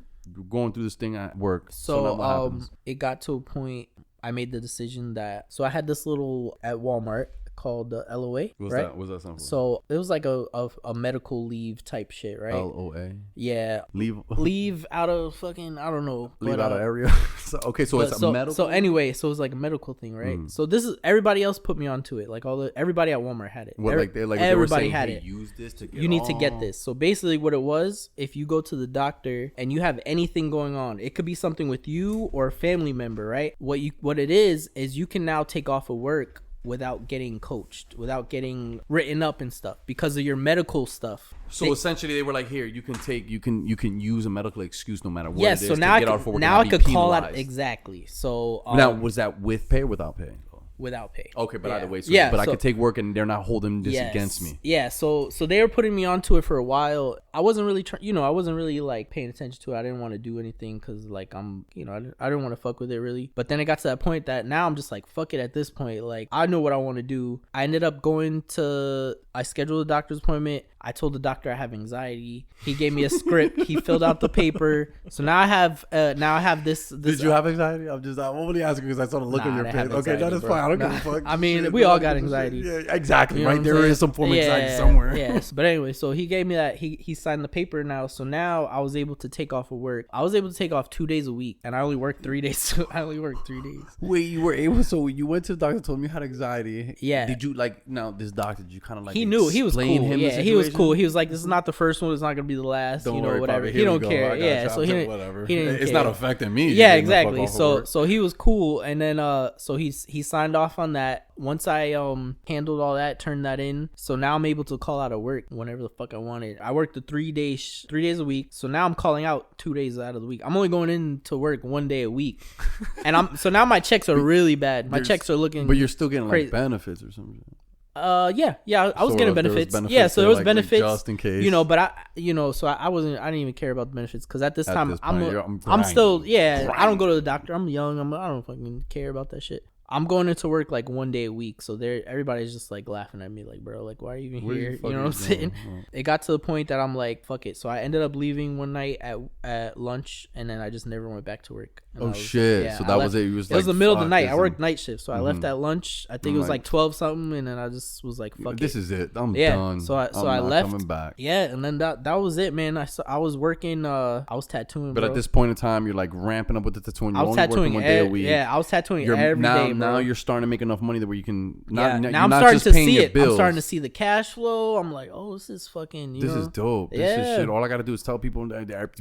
Speaker 1: going through this thing at work. So now what happens?
Speaker 2: It got to a point I made the decision that, so I had this little at Walmart called the LOA,
Speaker 1: What's
Speaker 2: right?
Speaker 1: that? What's that sound for?
Speaker 2: So it was like a medical leave type shit, right?
Speaker 1: LOA.
Speaker 2: Yeah.
Speaker 1: Leave
Speaker 2: out of fucking, I don't know.
Speaker 1: out of area. so it's a medical.
Speaker 2: So anyway, so it's like a medical thing, right? So this is, everybody else put me onto it. Like everybody at Walmart had it.
Speaker 1: What,
Speaker 2: everybody
Speaker 1: they were saying,
Speaker 2: had
Speaker 1: hey,
Speaker 2: it.
Speaker 1: use this to get
Speaker 2: You need to get
Speaker 1: on.
Speaker 2: this. So basically what it was, if you go to the doctor and you have anything going on, it could be something with you or a family member, right? What it is you can now take off of work without getting coached, without getting written up and stuff because of your medical stuff.
Speaker 1: So essentially, they were like, "Here, you can use a medical excuse no matter what
Speaker 2: Yes,
Speaker 1: it is
Speaker 2: so
Speaker 1: to
Speaker 2: now
Speaker 1: get out for work
Speaker 2: now I
Speaker 1: and not
Speaker 2: could
Speaker 1: be
Speaker 2: call out
Speaker 1: penalized."
Speaker 2: exactly. So
Speaker 1: Now, was that with pay or without pay?
Speaker 2: without pay.
Speaker 1: Okay, but
Speaker 2: Yeah.
Speaker 1: either way, so,
Speaker 2: Yeah,
Speaker 1: but I
Speaker 2: so-
Speaker 1: could take work and they're not holding this
Speaker 2: Yes.
Speaker 1: against me.
Speaker 2: Yeah, so they were putting me onto it for a while. I wasn't really I wasn't really like paying attention to it. I didn't want to do anything because like I didn't want to fuck with it really. But then it got to that point that now I'm just like, fuck it at this point. Like, I know what I want to do. I ended up I scheduled a doctor's appointment. I told the doctor I have anxiety. He gave me a script. He filled out the paper. So now I have this.
Speaker 1: Did you have anxiety? I'm only asking because I saw the look
Speaker 2: Nah,
Speaker 1: on your
Speaker 2: I
Speaker 1: face.
Speaker 2: have
Speaker 1: Okay,
Speaker 2: anxiety,
Speaker 1: that is
Speaker 2: bro.
Speaker 1: fine. I don't give
Speaker 2: Nah.
Speaker 1: a fuck.
Speaker 2: I mean,
Speaker 1: Shit,
Speaker 2: we all
Speaker 1: like,
Speaker 2: got
Speaker 1: shit.
Speaker 2: anxiety.
Speaker 1: Yeah, exactly.
Speaker 2: You know
Speaker 1: Right,
Speaker 2: what
Speaker 1: there
Speaker 2: I'm
Speaker 1: is
Speaker 2: saying?
Speaker 1: some form of anxiety somewhere.
Speaker 2: Yes, but anyway, so he gave me that. He signed the paper now. So now I was able to take off of work. I was able to take off 2 days a week, and I only worked 3 days. I only worked 3 days.
Speaker 1: Wait, you were able? So you went to the doctor, told him you had anxiety.
Speaker 2: Yeah.
Speaker 1: Did you now this doctor? Did you kind of like?
Speaker 2: He knew. He was cool.
Speaker 1: explain him the
Speaker 2: Yeah, he was
Speaker 1: situation?
Speaker 2: cool. He was like, "This is not the first one. It's not gonna be the last.
Speaker 1: Don't
Speaker 2: you know,
Speaker 1: worry,
Speaker 2: whatever."
Speaker 1: Bobby,
Speaker 2: He
Speaker 1: here we
Speaker 2: don't
Speaker 1: go.
Speaker 2: care.
Speaker 1: I got
Speaker 2: Yeah,
Speaker 1: you.
Speaker 2: so
Speaker 1: I'm
Speaker 2: he
Speaker 1: saying
Speaker 2: didn't.
Speaker 1: whatever.
Speaker 2: He didn't
Speaker 1: It's
Speaker 2: care.
Speaker 1: not affecting me.
Speaker 2: Yeah,
Speaker 1: Getting the fuck
Speaker 2: exactly.
Speaker 1: off of work.
Speaker 2: So he was cool, and then so he signed off on that. Once I handled all that, turned that in, so now I'm able to call out of work whenever the fuck I wanted. I worked the 3 days a week, so now I'm calling out 2 days out of the week. I'm only going in to work 1 day a week, and so now my checks are really bad. My checks are looking.
Speaker 1: But you're still getting
Speaker 2: crazy.
Speaker 1: like benefits or something.
Speaker 2: Yeah, I was
Speaker 1: So
Speaker 2: getting
Speaker 1: if there was
Speaker 2: benefits.
Speaker 1: benefits
Speaker 2: Yeah, so there was
Speaker 1: like,
Speaker 2: benefits,
Speaker 1: just in case.
Speaker 2: but I didn't even care about the benefits because at this time
Speaker 1: this
Speaker 2: I'm
Speaker 1: point,
Speaker 2: I'm still
Speaker 1: grinding.
Speaker 2: I don't go to the doctor. I'm young. I don't fucking care about that shit. I'm going into work like 1 day a week, so everybody's just like laughing at me, like, bro, like, why are you even
Speaker 1: Where
Speaker 2: here?
Speaker 1: you
Speaker 2: You know what I'm
Speaker 1: fucking
Speaker 2: saying?
Speaker 1: going?
Speaker 2: It got to the point that I'm like, fuck it. So I ended up leaving one night at lunch, and then I just never went back to work. And
Speaker 1: Oh
Speaker 2: I was-
Speaker 1: shit!
Speaker 2: yeah,
Speaker 1: So
Speaker 2: I
Speaker 1: that
Speaker 2: left-
Speaker 1: was it.
Speaker 2: It was the middle of the night. I worked night shift, so I left
Speaker 1: Mhm.
Speaker 2: at lunch. I think
Speaker 1: I'm
Speaker 2: it was
Speaker 1: like-
Speaker 2: like 12 something, and then I just was like, fuck
Speaker 1: This
Speaker 2: it.
Speaker 1: is it. I'm
Speaker 2: Yeah,
Speaker 1: done.
Speaker 2: so I
Speaker 1: I'm not
Speaker 2: left.
Speaker 1: coming back.
Speaker 2: Yeah, and then that was it, man. I was working. I was tattooing.
Speaker 1: But
Speaker 2: bro.
Speaker 1: at this point in time, you're like ramping up with the tattooing.
Speaker 2: I
Speaker 1: You're
Speaker 2: was
Speaker 1: only working
Speaker 2: tattooing
Speaker 1: 1 day a
Speaker 2: every,
Speaker 1: week.
Speaker 2: yeah, I was tattooing
Speaker 1: You're
Speaker 2: every day, bro.
Speaker 1: now you're starting to make enough money that where you can.
Speaker 2: Now
Speaker 1: you're
Speaker 2: I'm
Speaker 1: not
Speaker 2: starting
Speaker 1: just
Speaker 2: to
Speaker 1: paying
Speaker 2: see
Speaker 1: your
Speaker 2: it.
Speaker 1: bills.
Speaker 2: I'm starting to see the cash flow. I'm like, oh, this is fucking.
Speaker 1: This is dope. This is
Speaker 2: Yeah.
Speaker 1: shit. All I gotta do is tell people.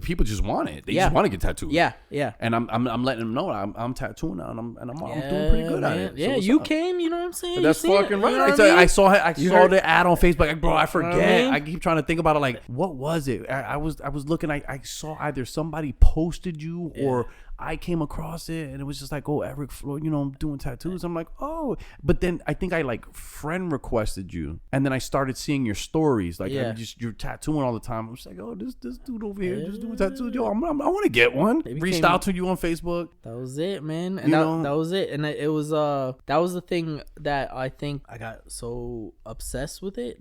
Speaker 1: People just want it. They
Speaker 2: Yeah.
Speaker 1: just want to get tattooed.
Speaker 2: Yeah.
Speaker 1: And I'm letting them know I'm tattooing now, and I'm
Speaker 2: Yeah,
Speaker 1: doing pretty good at
Speaker 2: man.
Speaker 1: it. So
Speaker 2: Yeah,
Speaker 1: what's
Speaker 2: you
Speaker 1: up?
Speaker 2: came. You know what I'm saying?
Speaker 1: That's
Speaker 2: You seen
Speaker 1: fucking
Speaker 2: it,
Speaker 1: right.
Speaker 2: you know
Speaker 1: I,
Speaker 2: what I mean?
Speaker 1: saw
Speaker 2: You
Speaker 1: saw
Speaker 2: heard-
Speaker 1: the ad on Facebook. Like, bro, I forget.
Speaker 2: I mean?
Speaker 1: I keep trying to think about it. Like, what was it? I was looking. I saw either somebody posted you or I came across it, and it was just like, oh, Eric Flores, I'm doing tattoos. I'm like, oh, but then I think I like friend requested you, and then I started seeing your stories. Like, you're tattooing all the time. I'm just like, oh, this dude over here just doing tattoos. Yo, I want to get one. Reached out to you on Facebook.
Speaker 2: That was it, man. And that was it. And it was that was the thing that I think I got so obsessed with it.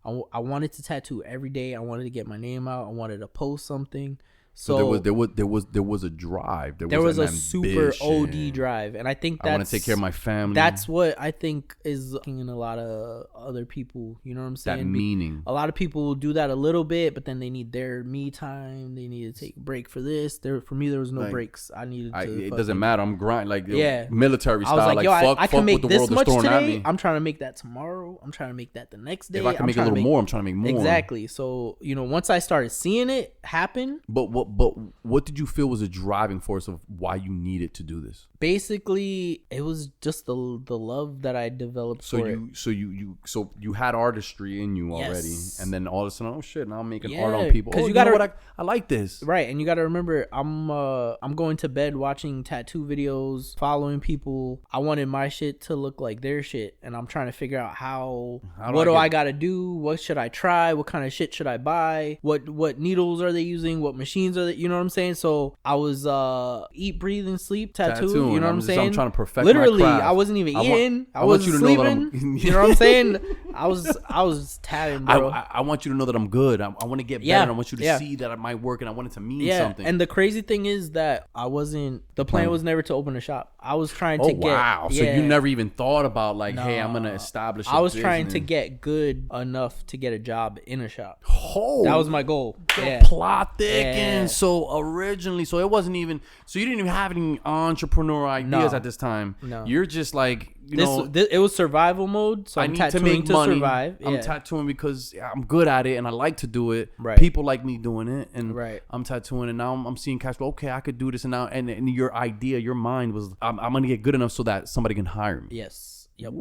Speaker 2: I wanted to tattoo every day. I wanted to get my name out. I wanted to post something.
Speaker 1: So there was a drive.
Speaker 2: There was
Speaker 1: an
Speaker 2: a super
Speaker 1: ambition.
Speaker 2: OD drive, and I think
Speaker 1: I want to take care of my family.
Speaker 2: That's what I think is lacking in a lot of other people. You know what I'm saying?
Speaker 1: That meaning.
Speaker 2: A lot of people will do that a little bit, but then they need their me time. They need to take a break for this. For me, there was no breaks. I needed to.
Speaker 1: It doesn't matter. I'm grinding like
Speaker 2: yeah,
Speaker 1: military style.
Speaker 2: I was like, yo, I can make
Speaker 1: what the
Speaker 2: this
Speaker 1: world
Speaker 2: much
Speaker 1: is throwing at
Speaker 2: today.
Speaker 1: me.
Speaker 2: I'm trying to make that tomorrow. I'm trying to make that the next day.
Speaker 1: If I can make a little more, I'm trying to make more.
Speaker 2: Exactly. So once I started seeing it happen.
Speaker 1: But what did you feel was a driving force of why you needed to do this?
Speaker 2: Basically, it was just the love that I developed for it.
Speaker 1: So you had artistry in you already,
Speaker 2: Yes.
Speaker 1: and then all of a sudden, oh shit, now I'm making art on people.
Speaker 2: Because
Speaker 1: Oh,
Speaker 2: you gotta,
Speaker 1: know what? I like this.
Speaker 2: Right, and you gotta remember, I'm going to bed watching tattoo videos, following people. I wanted my shit to look like their shit, and I'm trying to figure out what do I gotta do? What should I try? What kind of shit should I buy? What needles are they using? What machines are they? You know what I'm saying? So I was eat, breathe, and sleep tattoo. You know what I'm saying?
Speaker 1: I'm trying to perfect
Speaker 2: literally,
Speaker 1: my craft.
Speaker 2: I wasn't even eating. I
Speaker 1: want
Speaker 2: wasn't
Speaker 1: you to
Speaker 2: sleeping.
Speaker 1: know that I'm,
Speaker 2: you know what I'm saying? I was tatting, bro.
Speaker 1: I want you to know that I'm good. I want to get better. And I want you to see that my work, and I want it to mean something.
Speaker 2: And the crazy thing is that the plan was never to open a shop. I was trying to get.
Speaker 1: Wow. So you never even thought about hey, I'm gonna establish.
Speaker 2: I was trying to get good enough to get a job in a shop.
Speaker 1: Oh,
Speaker 2: that was my goal.
Speaker 1: The plot thickens. Yeah. So originally, it wasn't even. So you didn't even have any entrepreneurial ideas at this time.
Speaker 2: No,
Speaker 1: you're just like
Speaker 2: it was survival mode. So I'm tattooing to survive. Yeah.
Speaker 1: I'm tattooing because I'm good at it and I like to do it.
Speaker 2: Right.
Speaker 1: People like me doing it, and I'm tattooing, and now I'm seeing cash flow. Okay, I could do this, and now and your idea, your mind was I'm gonna get good enough so that somebody can hire me.
Speaker 2: Yes. Yep.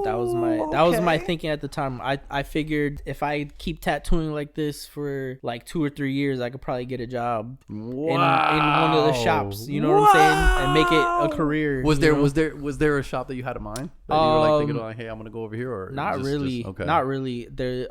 Speaker 2: That was my thinking at the time. I figured if I keep tattooing like this for like 2 or 3 years, I could probably get a job in one of the shops. You know what I'm saying? And make it a career.
Speaker 1: Was there a shop that you had in mind that you were like thinking like, hey, I'm gonna go over here? Or
Speaker 2: not really.
Speaker 1: Okay.
Speaker 2: Not really. The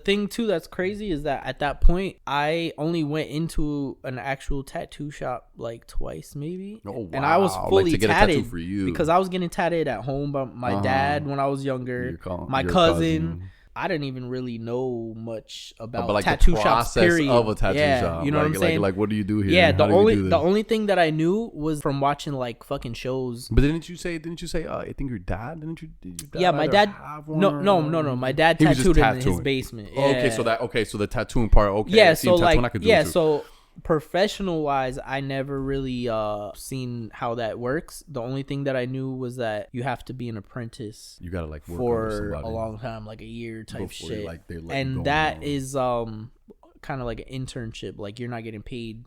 Speaker 2: thing too that's crazy is that at that point I only went into an actual tattoo shop like twice maybe.
Speaker 1: Oh wow!
Speaker 2: And I was fully
Speaker 1: tatted
Speaker 2: a tattoo
Speaker 1: for you
Speaker 2: because I was getting tatted at home by my dad when I was younger. My
Speaker 1: your
Speaker 2: cousin. I didn't even really know much about
Speaker 1: like
Speaker 2: tattoo
Speaker 1: the
Speaker 2: shops.
Speaker 1: process
Speaker 2: Period.
Speaker 1: Of a tattoo shop.
Speaker 2: You know what I'm saying?
Speaker 1: Like, what do you do here?
Speaker 2: Yeah, the only thing that I knew was from watching like fucking shows.
Speaker 1: But didn't you say? I think your dad. Did your dad?
Speaker 2: Yeah, my dad. No. My dad tattooed in his basement. Yeah.
Speaker 1: Okay, so the tattooing part. Okay.
Speaker 2: Yeah. So like, yeah. So professional wise, I never really seen how that works. The only thing that I knew was that you have to be an apprentice.
Speaker 1: You gotta like work
Speaker 2: for a long time, like a year type shit.
Speaker 1: They
Speaker 2: and that is kind of like an internship. Like you're not getting paid,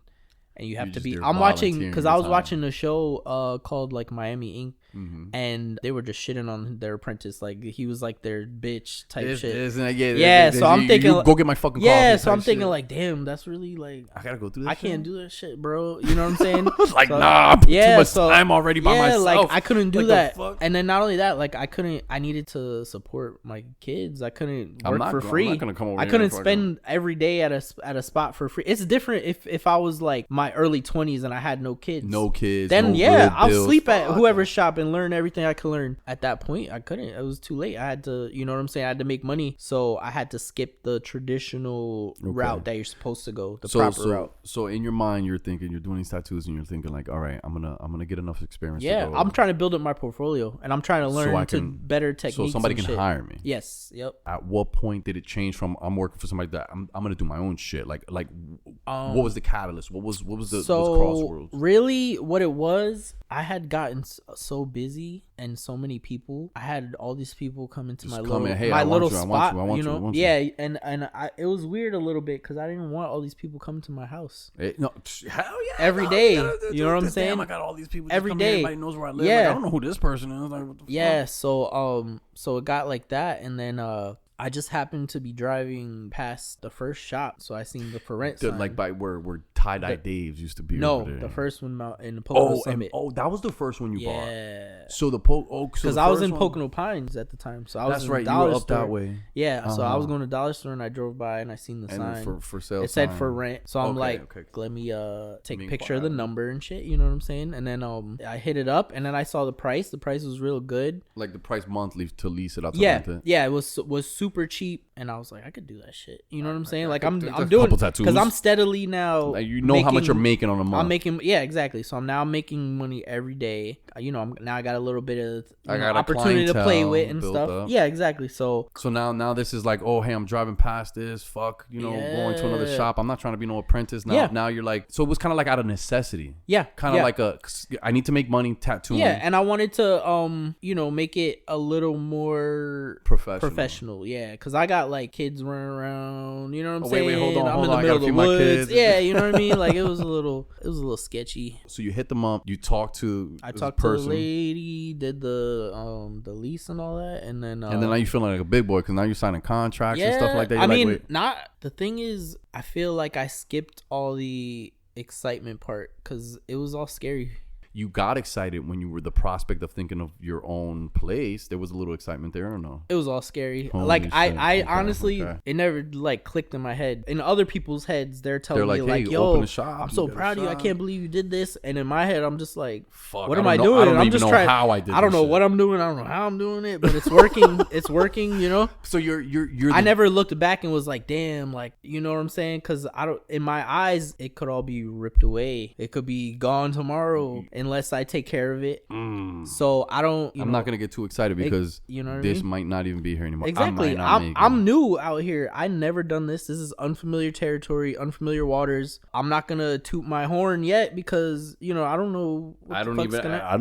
Speaker 2: and you have to be. I'm watching because I was watching a show called like Miami Ink. Mm-hmm. And they were just shitting on their apprentice, like he was like their bitch type shit. So I'm thinking,
Speaker 1: go get my fucking coffee.
Speaker 2: Yeah, so I'm thinking like, damn, that's really like
Speaker 1: I gotta go through this.
Speaker 2: I can't do that shit, bro. You know what I'm saying?
Speaker 1: Like, so, nah, too much time already by myself.
Speaker 2: Like I couldn't do that. And then not only that, like I needed to support my kids. I couldn't work for free.
Speaker 1: I'm not gonna come over
Speaker 2: I couldn't spend every day at a spot for free. It's different if I was like my early 20s and I had no kids. Then I'll sleep at whoever's shop and learn everything I could learn. At that point, I couldn't. It was too late. I had to, you know what I'm saying? I had to make money, so I had to skip the traditional route that you're supposed to go, the proper route.
Speaker 1: So in your mind, you're thinking you're doing these to you're thinking like, all right, I'm gonna get enough experience.
Speaker 2: Yeah,
Speaker 1: to go,
Speaker 2: I'm trying to build up my portfolio, and I'm trying to learn better techniques.
Speaker 1: So somebody can hire me.
Speaker 2: Yes. Yep.
Speaker 1: At what point did it change from I'm working for somebody that I'm gonna do my own shit? Like what was the catalyst? What was the crossroads?
Speaker 2: Really, what it was, I had gotten so busy and so many people. I had all these people come into my little spot. I want you. Yeah, and it was weird a little bit because I didn't want all these people coming to my house.
Speaker 1: Hell yeah!
Speaker 2: Every day, you know what I'm saying?
Speaker 1: Damn, I got all these people
Speaker 2: every day.
Speaker 1: Everybody knows where I live.
Speaker 2: Yeah,
Speaker 1: like, I don't know who this person is. Like, what the fuck?
Speaker 2: So it got like that, and then I just happened to be driving past the first shop, so I seen the for rent sign.
Speaker 1: Like by where tie-dye Dave's used to be.
Speaker 2: No, the first one in the Pocono Summit.
Speaker 1: That was the first one you bought.
Speaker 2: Yeah.
Speaker 1: So
Speaker 2: because I was in Pocono Pines at the time, so I was. That's right. You were up that way. Yeah. So I was going to dollar store and I drove by and I seen the sign
Speaker 1: for sale. It
Speaker 2: said for rent, so I'm let me take a picture of the number and shit. You know what I'm saying? And then I hit it up and then I saw the price. The price was real good.
Speaker 1: Like the price monthly to lease it out.
Speaker 2: Yeah. It was super cheap. and I was like, I could do that shit. You know what I'm saying?
Speaker 1: I
Speaker 2: Like
Speaker 1: could-
Speaker 2: I'm
Speaker 1: a
Speaker 2: doing
Speaker 1: couple tattoos.
Speaker 2: because I'm steadily now.
Speaker 1: Like, you know how much you're making on a month.
Speaker 2: I'm making, yeah, exactly. So I'm now making money every day. You know, I got a little bit of opportunity to play with and stuff.
Speaker 1: Up.
Speaker 2: Yeah, exactly. So
Speaker 1: now this is like, oh, hey, I'm driving past this. Fuck, going to another shop. I'm not trying to be no apprentice now.
Speaker 2: Yeah.
Speaker 1: Now you're like, so it was kind of like out of necessity.
Speaker 2: Yeah,
Speaker 1: Kind of like I need to make money tattooing.
Speaker 2: Yeah, and I wanted to make it a little more professional. Yeah, because I got like kids running around. You know what I'm saying?
Speaker 1: Wait, hold on.
Speaker 2: I'm in the
Speaker 1: I
Speaker 2: middle
Speaker 1: gotta
Speaker 2: of the
Speaker 1: feed my
Speaker 2: woods.
Speaker 1: kids.
Speaker 2: Yeah, you know what I mean? Like it was a little sketchy.
Speaker 1: So you hit them up. You talk to.
Speaker 2: I talked to the lady, did the lease and all that, and then
Speaker 1: now you feeling like a big boy because now you're signing contracts and stuff like that.
Speaker 2: The thing is, I feel like I skipped all the excitement part because it was all scary.
Speaker 1: You got excited when you were the prospect of thinking of your own place. There was a little excitement there, or no?
Speaker 2: It was all scary.
Speaker 1: Holy
Speaker 2: like
Speaker 1: shit.
Speaker 2: I
Speaker 1: Okay,
Speaker 2: honestly,
Speaker 1: okay.
Speaker 2: it never like clicked in my head. In other people's heads, they're telling me
Speaker 1: like,
Speaker 2: like,
Speaker 1: hey,
Speaker 2: "Yo,
Speaker 1: open a shop,
Speaker 2: I'm so
Speaker 1: get a
Speaker 2: proud of you. I
Speaker 1: shop."
Speaker 2: can't believe you did this." And in my head, I'm just like,
Speaker 1: Fuck,
Speaker 2: "What
Speaker 1: I
Speaker 2: am
Speaker 1: don't
Speaker 2: I
Speaker 1: know-
Speaker 2: doing?"
Speaker 1: I don't
Speaker 2: I'm
Speaker 1: even
Speaker 2: just
Speaker 1: know
Speaker 2: trying.
Speaker 1: how I did
Speaker 2: I don't
Speaker 1: this
Speaker 2: know
Speaker 1: shit.
Speaker 2: what I'm doing. I don't know how I'm doing it, but it's working. It's working. You know.
Speaker 1: So you're.
Speaker 2: I never looked back and was like, "Damn," like you know what I'm saying? Because I don't. In my eyes, it could all be ripped away. It could be gone tomorrow unless I take care of it. So I don't.
Speaker 1: I'm not gonna get too excited because this might not even be here anymore.
Speaker 2: Exactly. I'm new out here. I never done this. This is unfamiliar territory, unfamiliar waters. I'm not gonna toot my horn yet because I don't know.
Speaker 1: I don't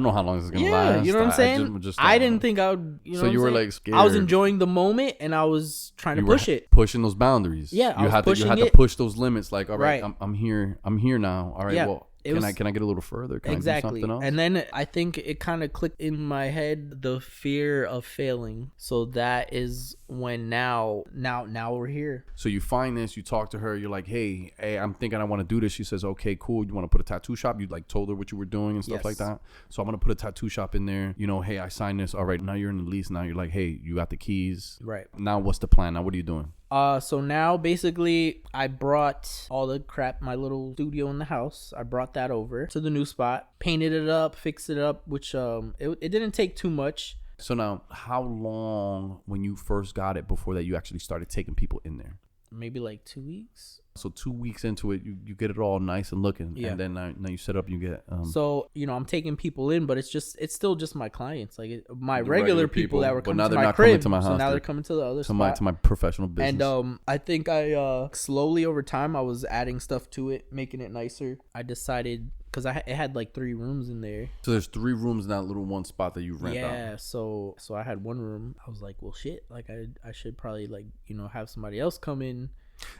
Speaker 1: know how long this is gonna
Speaker 2: Yeah,
Speaker 1: last.
Speaker 2: you know what I'm saying. I didn't think I would.
Speaker 1: So you were like scared.
Speaker 2: I was enjoying the moment and I was trying to push it,
Speaker 1: pushing those boundaries.
Speaker 2: Yeah,
Speaker 1: you had to push those limits. Like, all right, I'm here now. All right,
Speaker 2: Yeah.
Speaker 1: well. Can I get a little further? Can I do something else?
Speaker 2: And then I think it kind of clicked in my head the fear of failing. So that is when now we're here.
Speaker 1: So you find this, you talk to her, you're like, hey, I'm thinking I want to do this. She says, okay, cool. You want to put a tattoo shop? You like told her what you were doing and stuff like that. So I'm gonna put a tattoo shop in there. Hey, I signed this. All right, now you're in the lease. Now you're like, hey, you got the keys.
Speaker 2: Right.
Speaker 1: Now what's the plan? Now what are you doing?
Speaker 2: So now basically I brought all the crap, my little studio in the house. I brought that over to the new spot, painted it up, fixed it up, which it didn't take too much.
Speaker 1: So now, how long when you first got it before that you actually started taking people in there?
Speaker 2: Maybe like 2 weeks.
Speaker 1: So 2 weeks into it, you get it all nice and looking,
Speaker 2: Yeah.
Speaker 1: and then now you set up, you get.
Speaker 2: So I'm taking people in, but it's still just my clients, like my regular people that were coming to my crib. So now they're coming to the other spot.
Speaker 1: To my professional business.
Speaker 2: And I think I slowly over time I was adding stuff to it, making it nicer. I decided because it had like 3 rooms in there.
Speaker 1: So there's 3 rooms in that little one spot that you rent out.
Speaker 2: Yeah, so I had one room. I was like, well, shit, like I should probably like have somebody else come in.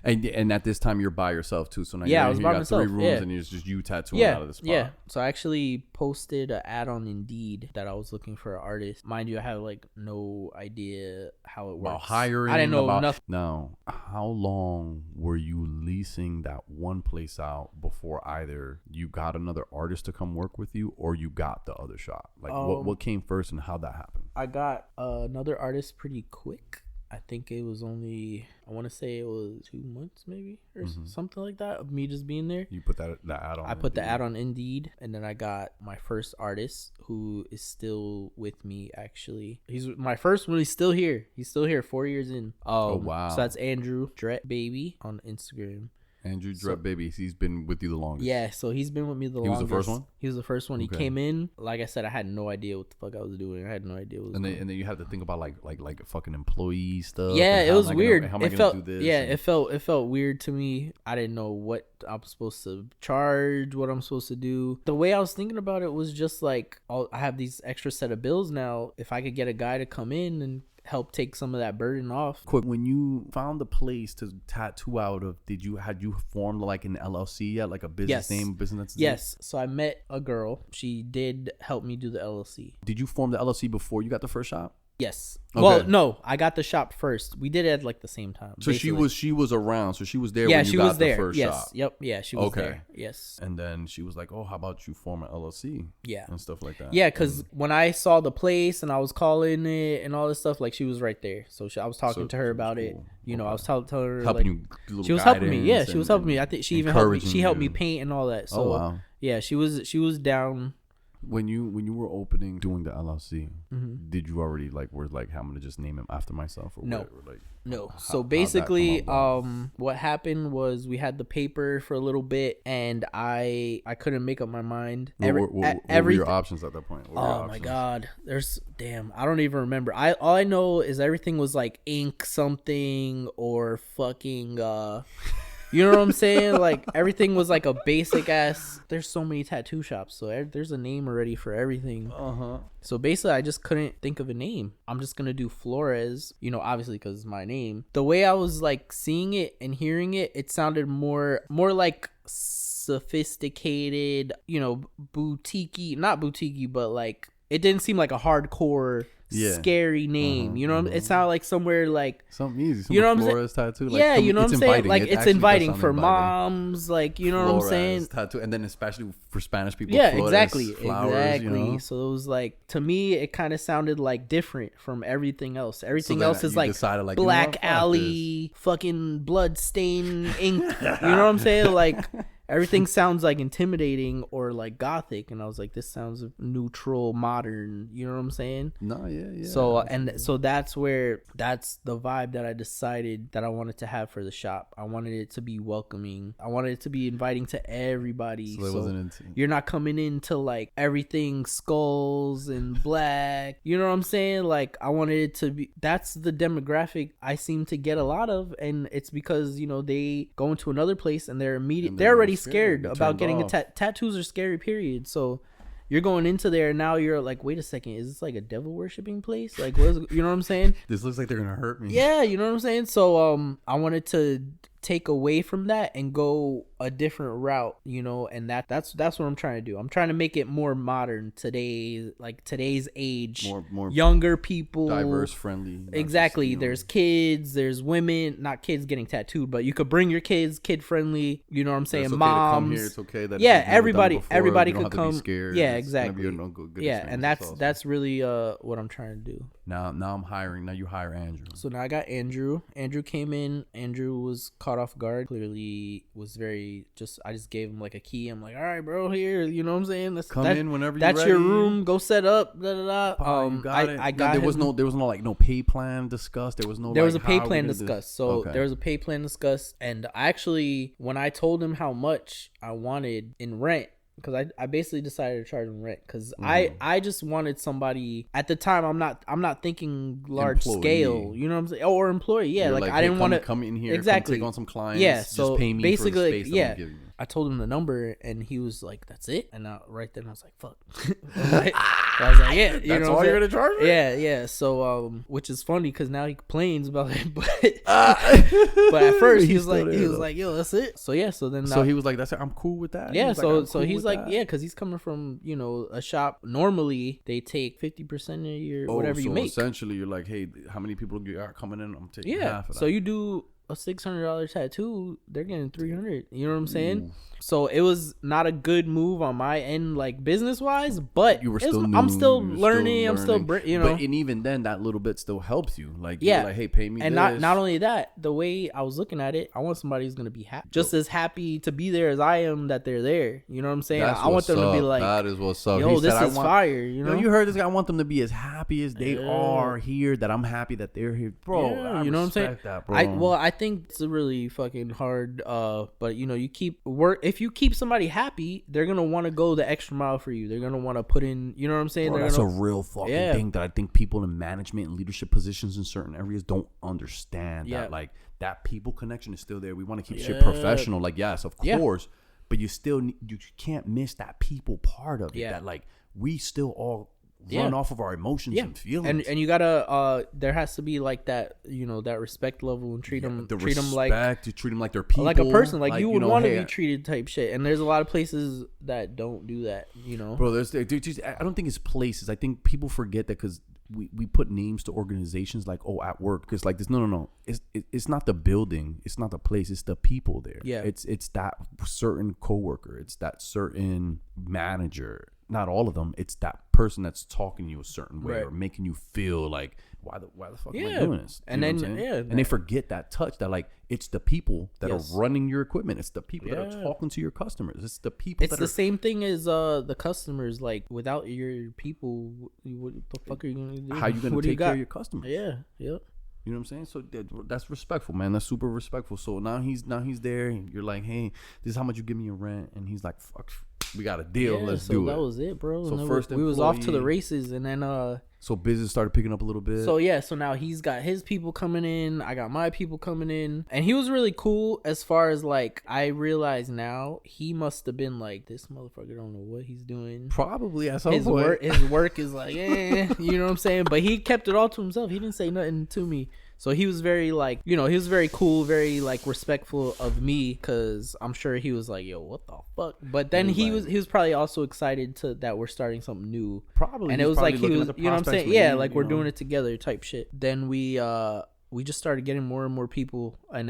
Speaker 1: And at this time you're by yourself too. So now
Speaker 2: I was by myself.
Speaker 1: 3 rooms and it's just you tattooing out of the spot.
Speaker 2: Yeah. So I actually posted an ad on Indeed that I was looking for an artist. Mind you, I have like no idea how it works.
Speaker 1: About hiring.
Speaker 2: I didn't know nothing.
Speaker 1: Now, how long were you leasing that one place out before either you got another artist to come work with you or you got the other shop? Like what came first and how that happened?
Speaker 2: I got another artist pretty quick. I think it was only, I want to say it was 2 months maybe or something like that of me just being there.
Speaker 1: You put that ad on.
Speaker 2: I put the ad on Indeed, and then I got my first artist who is still with me. Actually, he's my first one. He's still here. He's still here 4 years in.
Speaker 1: Oh wow!
Speaker 2: So that's Andrew Dret Baby on Instagram.
Speaker 1: Andrew Drep Baby, he's been with you the longest.
Speaker 2: Yeah, so he's been with me the longest.
Speaker 1: He was the first one?
Speaker 2: He was the first one. He came in. Like I said, I had no idea what the fuck I was doing. I had no idea what was going on.
Speaker 1: And then you have to think about like fucking employee stuff.
Speaker 2: Yeah, it was weird.
Speaker 1: How am I gonna do this?
Speaker 2: Yeah, it felt weird to me. I didn't know what I'm supposed to charge, what I'm supposed to do. The way I was thinking about it was just like, I have these extra set of bills now. If I could get a guy to come in and help take some of that burden off.
Speaker 1: Quick, when you found the place to tattoo out of, had you formed like an LLC yet, like a business name, business?
Speaker 2: Yes. So I met a girl. She did help me do the LLC.
Speaker 1: Did you form the LLC before you got the first shop?
Speaker 2: Yes.
Speaker 1: Okay.
Speaker 2: Well, no, I got the shop first. We did it at like the same time.
Speaker 1: So basically. she was around. So she was there.
Speaker 2: Yeah,
Speaker 1: when you
Speaker 2: she
Speaker 1: got
Speaker 2: was there.
Speaker 1: The first
Speaker 2: yes.
Speaker 1: shop.
Speaker 2: Yep. Yeah, she was there. Yes.
Speaker 1: And then she was like, "Oh, how about you form an LLC?"
Speaker 2: Yeah.
Speaker 1: And stuff like that.
Speaker 2: Yeah, because when I saw the place and I was calling it and all this stuff, like she was right there. So I was talking to her about it. You know, I was telling her
Speaker 1: helping you.
Speaker 2: She was helping me. Yeah, she was helping me. I think she even helped me. She helped me paint and all that. So
Speaker 1: wow.
Speaker 2: Yeah, she was down.
Speaker 1: When you were doing the LLC, did you already were like, I'm gonna just name him after myself or
Speaker 2: no.
Speaker 1: whatever? Like,
Speaker 2: No.
Speaker 1: How-
Speaker 2: So
Speaker 1: how'd that
Speaker 2: basically,
Speaker 1: come about?
Speaker 2: what happened was we had the paper for a little bit, and I couldn't make up my mind.
Speaker 1: What were your options at that point? What were your
Speaker 2: Oh my
Speaker 1: options?
Speaker 2: god, there's damn. I don't even remember. All I know is everything was like ink something or fucking You know what I'm saying? Like everything was like a basic ass. There's so many tattoo shops, so there's a name already for everything. So basically, I just couldn't think of a name. I'm just gonna do Flores, obviously because it's my name. The way I was like seeing it and hearing it, it sounded more like sophisticated, boutique-y, not boutique-y, but like it didn't seem like a hardcore. Scary name, it sounded like somewhere like
Speaker 1: something easy,
Speaker 2: you know what I'm
Speaker 1: Flores tattoo. Like,
Speaker 2: yeah, you know what I'm saying? Like it's inviting for
Speaker 1: inviting.
Speaker 2: moms, like you know
Speaker 1: Flores
Speaker 2: what I'm saying?
Speaker 1: Tattoo, and then especially for Spanish people.
Speaker 2: Yeah,
Speaker 1: Flores,
Speaker 2: exactly,
Speaker 1: flowers,
Speaker 2: exactly. So it was like to me, it kind of sounded like different from everything else. Everything
Speaker 1: then
Speaker 2: else is
Speaker 1: you
Speaker 2: like
Speaker 1: decided, like,
Speaker 2: black
Speaker 1: fuck
Speaker 2: alley, fucking blood stain ink. You know what I'm saying? Like. Everything sounds like intimidating or like gothic, and I was like, this sounds neutral, modern. You know what I'm saying?
Speaker 1: No, yeah.
Speaker 2: So that's the vibe that I decided that I wanted to have for the shop. I wanted it to be welcoming. I wanted it to be inviting to everybody. So you're not coming into like everything skulls and black. You know what I'm saying? Like I wanted it to be. That's the demographic I seem to get a lot of, and it's because they go into another place and they're already scared about getting a tattoos are scary, period. So you're going into there and now you're like, wait a second, is this like a devil worshipping place? Like what is, you know what I'm saying?
Speaker 1: This looks like they're gonna hurt me.
Speaker 2: Yeah, you know what I'm saying? So I wanted to take away from that and go a different route, and that's what I'm trying to do. I'm trying to make it more modern today's age,
Speaker 1: more
Speaker 2: younger people,
Speaker 1: diverse, friendly.
Speaker 2: Exactly. There's kids, there's women, not kids getting tattooed, but you could bring your kids, kid friendly. You know what I'm saying?
Speaker 1: It's okay
Speaker 2: Moms.
Speaker 1: to come here. It's okay that
Speaker 2: everybody
Speaker 1: you don't
Speaker 2: could
Speaker 1: have
Speaker 2: come.
Speaker 1: to be scared.
Speaker 2: Yeah,
Speaker 1: It's
Speaker 2: exactly.
Speaker 1: gonna be a good
Speaker 2: yeah,
Speaker 1: experience.
Speaker 2: and that's really what I'm trying to do.
Speaker 1: Now I'm hiring. Now you hire Andrew.
Speaker 2: So now I got Andrew. Andrew came in. Andrew was caught off guard. Clearly was very I just gave him like a key. I'm like, all right, bro, here. You know what I'm saying?
Speaker 1: Come in whenever you're
Speaker 2: that's
Speaker 1: ready.
Speaker 2: your room. Go set up. Da da da.
Speaker 1: You got it.
Speaker 2: I got.
Speaker 1: There was no like no pay plan discussed. There was no.
Speaker 2: There was a
Speaker 1: like,
Speaker 2: pay
Speaker 1: how
Speaker 2: plan
Speaker 1: we did
Speaker 2: discussed.
Speaker 1: this.
Speaker 2: So
Speaker 1: Okay.
Speaker 2: there was a pay plan discussed, and actually, when I told him how much I wanted in rent. Because I basically decided to charge him rent because I just wanted somebody at the time. I'm not thinking large scale, you know what I'm saying, or employee. Yeah,
Speaker 1: You're
Speaker 2: like I didn't want to
Speaker 1: come in here
Speaker 2: exactly
Speaker 1: come take on some clients.
Speaker 2: Yeah, so
Speaker 1: just pay me
Speaker 2: basically,
Speaker 1: for the space that I'm giving you.
Speaker 2: I told him the number and he was like, "That's it." And right then I was like, "Fuck." I was like, "Yeah,
Speaker 1: that's all you're gonna charge me?"
Speaker 2: Yeah. So which is funny because now he complains about it, but at first he was like, "Yo, that's it." So yeah, so then
Speaker 1: he was like, "That's it. I'm cool with that."
Speaker 2: Yeah,
Speaker 1: he's
Speaker 2: he's like, yeah, because he's coming from a shop. Normally they take 50% of your whatever you make.
Speaker 1: Essentially, you're like, hey, how many people you got coming in? I'm taking half of that.
Speaker 2: So you do a $600 tattoo, they're getting $300. You know what I'm saying? So it was not a good move on my end, like business wise. But
Speaker 1: you were still new,
Speaker 2: I'm still learning. I'm still,
Speaker 1: But and even then, that little bit still helps you. Like, you're like, hey, pay me.
Speaker 2: And
Speaker 1: this.
Speaker 2: not only that, the way I was looking at it, I want somebody who's gonna be just as happy to be there as I am that they're there. You know what I'm saying? I want them to be like,
Speaker 1: that is what's up.
Speaker 2: Yo, this is fire. You know,
Speaker 1: you heard this guy. I want them to be as happy as they are here. That I'm happy that they're here, bro.
Speaker 2: Yeah, you know what I'm saying?
Speaker 1: That, bro.
Speaker 2: I think it's really fucking hard. But you keep if you keep somebody happy, they're gonna want to go the extra mile for you. They're gonna want to put in. You know what I'm saying?
Speaker 1: Bro, that's a real fucking thing that I think people in management and leadership positions in certain areas don't understand. That like that people connection is still there. We want to keep shit professional. Like, yes, of course, but you can't miss that people part of it. That like we still all run off of our emotions and feelings.
Speaker 2: And you gotta there has to be like that, that respect level and treat them like
Speaker 1: you treat them like they're people,
Speaker 2: like a person, like you would want to be
Speaker 1: hey,
Speaker 2: treated type shit. And there's a lot of places that don't do that,
Speaker 1: bro. I don't think it's places. I think people forget that because we put names to organizations like, oh, at work, because like this. No. It's not the building. It's not the place. It's the people there.
Speaker 2: Yeah.
Speaker 1: It's that certain coworker. It's that certain manager. Not all of them. It's that person that's talking to you a certain way or making you feel like, why the fuck am I doing this?
Speaker 2: And then
Speaker 1: and they forget that touch that like it's the people that are running your equipment. It's the people that are talking to your customers. It's the people.
Speaker 2: It's the same thing as the customers. Like without your people, what the fuck are you gonna do?
Speaker 1: How you gonna take care of your customers?
Speaker 2: Yeah. Yep.
Speaker 1: You know what I'm saying? So that's respectful, man. That's super respectful. So now he's there. And you're like, hey, this is how much you give me in rent, and he's like, fuck, we got a deal. Let's do it.
Speaker 2: So that was it, bro.
Speaker 1: So
Speaker 2: and
Speaker 1: first
Speaker 2: we was off to the races, and then
Speaker 1: so business started picking up a little bit.
Speaker 2: So yeah, so now he's got his people coming in. I got my people coming in, and he was really cool. As far as like, I realize now he must have been like, this motherfucker don't know what he's doing.
Speaker 1: Probably at some
Speaker 2: His
Speaker 1: point.
Speaker 2: His work is like, you know what I'm saying? But he kept it all to himself. He didn't say nothing to me. So he was very like, he was very cool, very like respectful of me, because I'm sure he was like, yo, what the fuck? But then he was probably also excited that we're starting somting new.
Speaker 1: Probably.
Speaker 2: And it was like, he was, you know what I'm saying? Yeah, like we're
Speaker 1: know?
Speaker 2: doing it together type shit. Then we just started getting more and more people, and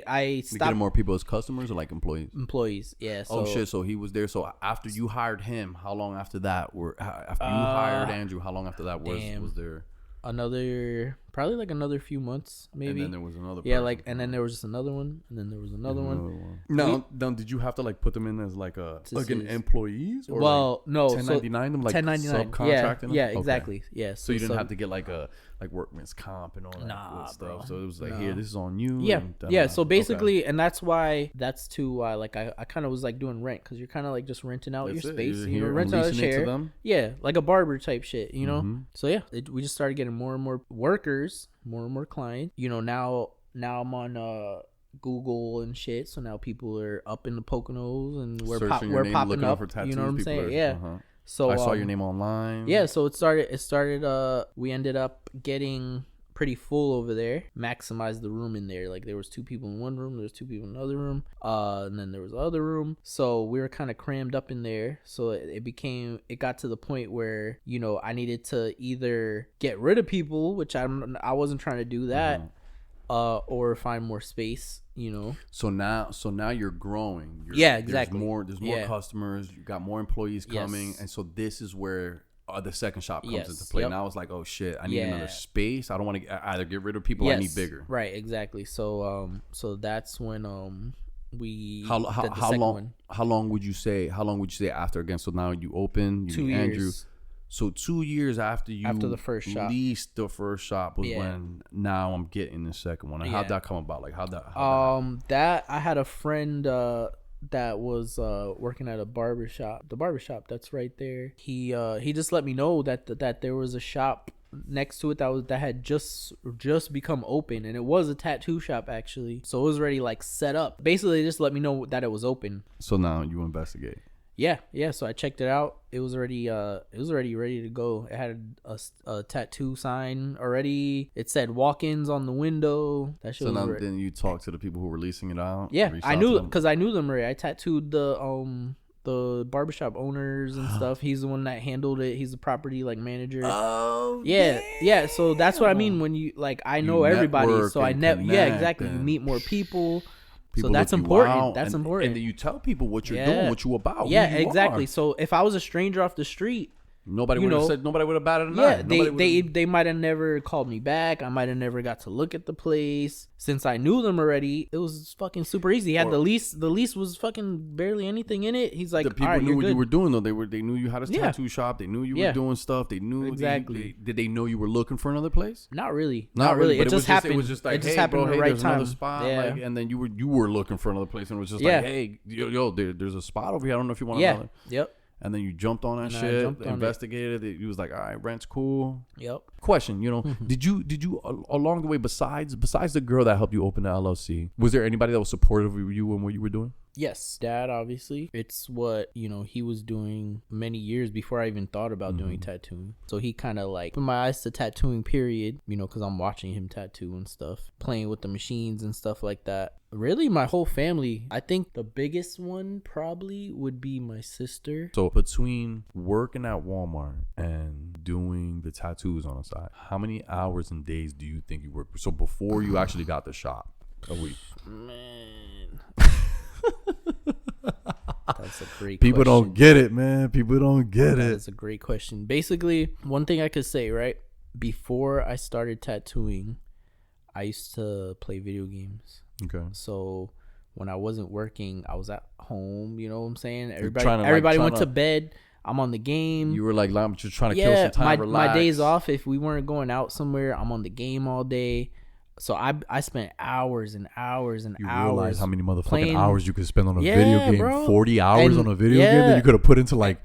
Speaker 2: I stopped.
Speaker 1: Getting more people as customers or like employees?
Speaker 2: Employees, yeah. So,
Speaker 1: oh shit! So he was there. So after you hired him, how long after that after you hired Andrew, how long after that was there?
Speaker 2: Probably like another few months, maybe.
Speaker 1: And then there was another.
Speaker 2: Yeah, like, and then there was just another one, and then there was another one.
Speaker 1: No, did you have to like put them in as like an employees? Or
Speaker 2: well,
Speaker 1: like
Speaker 2: no,
Speaker 1: 1099 them, like
Speaker 2: 1099
Speaker 1: subcontracting them?
Speaker 2: Yeah, exactly. Okay. Yeah.
Speaker 1: So you didn't have to get like workman's comp and all that good stuff.
Speaker 2: Bro.
Speaker 1: So it was like, here, this is on you.
Speaker 2: Yeah, yeah. So basically, and that's why like I kind of was like doing rent, because you're kind of like just renting out your space. You're renting out a chair. Yeah, like a barber type shit, you know. Mm-hmm. So yeah, we just started getting more and more workers, more and more clients. You know, now I'm on Google and shit. So now people are up in the Poconos, and we're popping up. You know what I'm saying? Yeah. Uh-huh. So
Speaker 1: I saw your name online.
Speaker 2: Yeah, so it started we ended up getting pretty full over there. Maximized the room in there. Like there was 2 people in one room, there was 2 people in another room, and then there was the other room. So we were kind of crammed up in there. So it got to the point where, you know, I needed to either get rid of people, which I wasn't trying to do that. Mm-hmm. Or find more space, you know. So
Speaker 1: now you're growing.
Speaker 2: Yeah, exactly.
Speaker 1: There's more customers. You got more employees coming, and so this is where the second shop comes into play. Yep. Now it's like, oh shit, I need another space. I don't want to either get rid of people. I need bigger.
Speaker 2: Right, exactly. So that's when we
Speaker 1: how long would you say after again? So now you open
Speaker 2: 2 years. Andrew.
Speaker 1: So 2 years after
Speaker 2: the first shop,
Speaker 1: leased the first shop was when now I'm getting the second one. And how'd that come about? Like how'd that
Speaker 2: that I had a friend that was working at a barbershop. The barbershop that's right there. He just let me know that there was a shop next to it that had just become open, and it was a tattoo shop actually. So it was already like set up. Basically, they just let me know that it was open.
Speaker 1: So now you investigate.
Speaker 2: Yeah. So I checked it out. It was already ready to go. It had a tattoo sign already. It said walk-ins on the window. That shit. So now
Speaker 1: then you talk to the people who were leasing it out.
Speaker 2: Yeah, I knew because I knew them already. I tattooed the barbershop owners and stuff. He's the one that handled it. He's the property like manager. Oh yeah. So that's what I mean when you like I know everybody. So I exactly. You meet more people. So that's important. That's important.
Speaker 1: And then you tell people what you're doing, what you about.
Speaker 2: Yeah, exactly. So if I was a stranger off the street,
Speaker 1: nobody would have batted an eye.
Speaker 2: Yeah, they might have never called me back. I might have never got to look at the place. Since I knew them already, it was fucking super easy. He had the lease. The lease was fucking barely anything in it. He's like,
Speaker 1: the people knew what you were doing though. They knew you had a tattoo shop. They knew you were doing stuff. They knew
Speaker 2: exactly.
Speaker 1: Did they know you were looking for another place?
Speaker 2: Not really. Not really. It just happened.
Speaker 1: It was just like, it just happened at the right time. Another spot. Yeah. Like, and then you were looking for another place, and it was just like, hey, there's a spot over here. I don't know if you want another.
Speaker 2: Yep.
Speaker 1: And then you jumped on that shit, investigated it. You was like, all right, rent's cool.
Speaker 2: Yep.
Speaker 1: Question, did you along the way, besides the girl that helped you open the LLC, was there anybody that was supportive of you and what you were doing?
Speaker 2: Yes, Dad, obviously. It's what, he was doing many years before I even thought about doing tattooing. So he kind of like opened my eyes to tattooing, period, because I'm watching him tattoo and stuff, playing with the machines and stuff like that. Really, my whole family. I think the biggest one probably would be my sister.
Speaker 1: So between working at Walmart and doing the tattoos on the side, how many hours and days do you think you worked? So before you actually got the shop, a week?
Speaker 2: Man. That's a great
Speaker 1: People
Speaker 2: question.
Speaker 1: Don't get it, man. People don't get it.
Speaker 2: That's a great question. Basically, one thing I could say, right? Before I started tattooing, I used to play video games. Okay. So when I wasn't working, I was at home, you know what I'm saying? Everybody went to bed. I'm on the game.
Speaker 1: You were like, I'm just trying to kill some time, relax.
Speaker 2: My days off, if we weren't going out somewhere, I'm on the game all day. So I spent hours and hours and
Speaker 1: You
Speaker 2: hours.
Speaker 1: realize how many motherfucking
Speaker 2: playing,
Speaker 1: hours you could spend on a video game?
Speaker 2: bro.
Speaker 1: 40 hours
Speaker 2: And
Speaker 1: on a video game that you could have put into like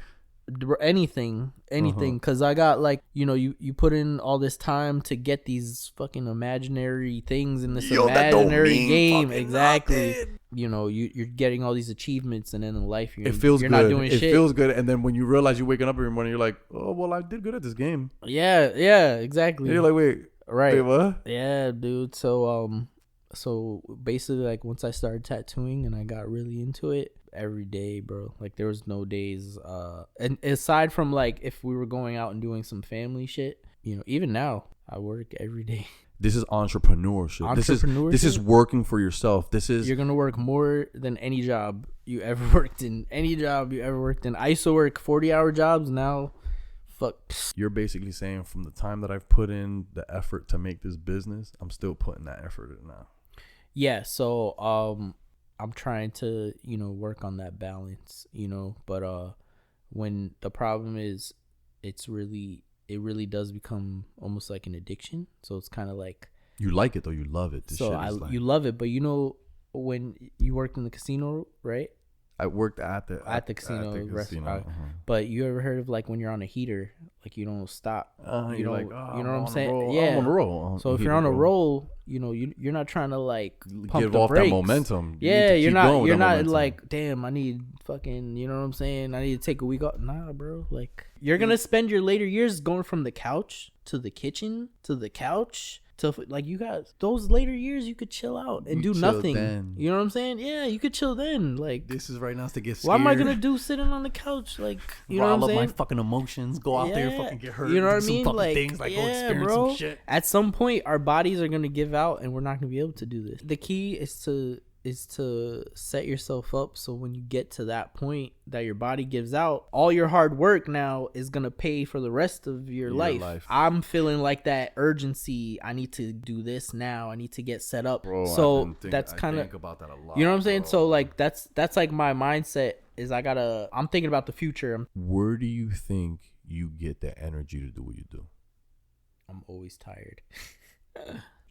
Speaker 2: anything because I got like, you know, you put in all this time to get these fucking imaginary things in this imaginary game. Exactly. Nothing. You know, you're getting all these achievements, and then in life you're
Speaker 1: good.
Speaker 2: Not doing shit.
Speaker 1: It feels good, and then when you realize you're waking up every morning, you're like, oh well, I did good at this game.
Speaker 2: Yeah, exactly.
Speaker 1: And you're like, wait, what?
Speaker 2: Yeah, dude. So basically, like, once I started tattooing and I got really into it, every day, bro, like there was no days and aside from like if we were going out and doing some family shit, you know, even now I work every day. This is
Speaker 1: entrepreneurship. This is working for yourself.
Speaker 2: You're gonna work more than any job you ever worked in. I used to work 40-hour jobs. Now fuck,
Speaker 1: you're basically saying from the time that I've put in the effort to make this business, I'm still putting that effort in now.
Speaker 2: Yeah, so I'm trying to, you know, work on that balance, you know, but when the problem is it really does become almost like an addiction. So it's kind of like,
Speaker 1: you like it though, you love it.
Speaker 2: You love it, but you know, when you worked in the casino, right?
Speaker 1: I worked at the
Speaker 2: casino restaurant. But you ever heard of like when you're on a heater, like you don't stop. You know,
Speaker 1: like,
Speaker 2: you know what I'm saying?
Speaker 1: I'm on a roll.
Speaker 2: So if you're on a roll, you know, you're not trying to like pump
Speaker 1: give
Speaker 2: the
Speaker 1: off
Speaker 2: brakes.
Speaker 1: That momentum.
Speaker 2: You're not like, damn, I need fucking, you know what I'm saying? I need to take a week off. Nah, bro. Like, you're gonna spend your later years going from the couch to the kitchen to the couch. To like, you got those later years, you could chill out and do nothing. Then. You know what I'm saying? Yeah, you could chill then. Like,
Speaker 1: this is right now to get scared.
Speaker 2: What am I gonna do sitting on the couch? Like, you know what I'm saying?
Speaker 1: My fucking emotions, go out there, fucking get hurt.
Speaker 2: You know what I mean? Like,
Speaker 1: things, like go experience some shit.
Speaker 2: At some point, our bodies are gonna give out, and we're not gonna be able to do this. The key is to set yourself up so when you get to that point that your body gives out, all your hard work now is gonna pay for the rest of your life. I'm feeling like that urgency. I need to do this now. I need to get set up.
Speaker 1: Bro,
Speaker 2: so that's kind of,
Speaker 1: think about that a lot,
Speaker 2: you know what I'm saying?
Speaker 1: Bro.
Speaker 2: So like that's like my mindset is I'm thinking about the future.
Speaker 1: Where do you think you get the energy to do what you do?
Speaker 2: I'm always tired.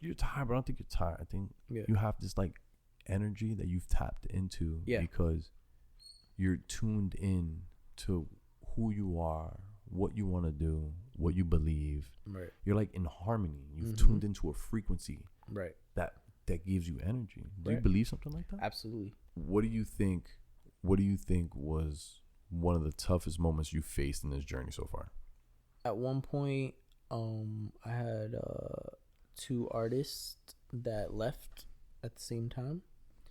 Speaker 1: You're tired, but I don't think you're tired. I think you have this like energy that you've tapped into because you're tuned in to who you are, what you want to do, what you believe. Right. You're like in harmony. You've tuned into a frequency that gives you energy. Do you believe something like that?
Speaker 2: Absolutely.
Speaker 1: What do you think was one of the toughest moments you faced in this journey so far?
Speaker 2: At one point, I had 2 artists that left at the same time.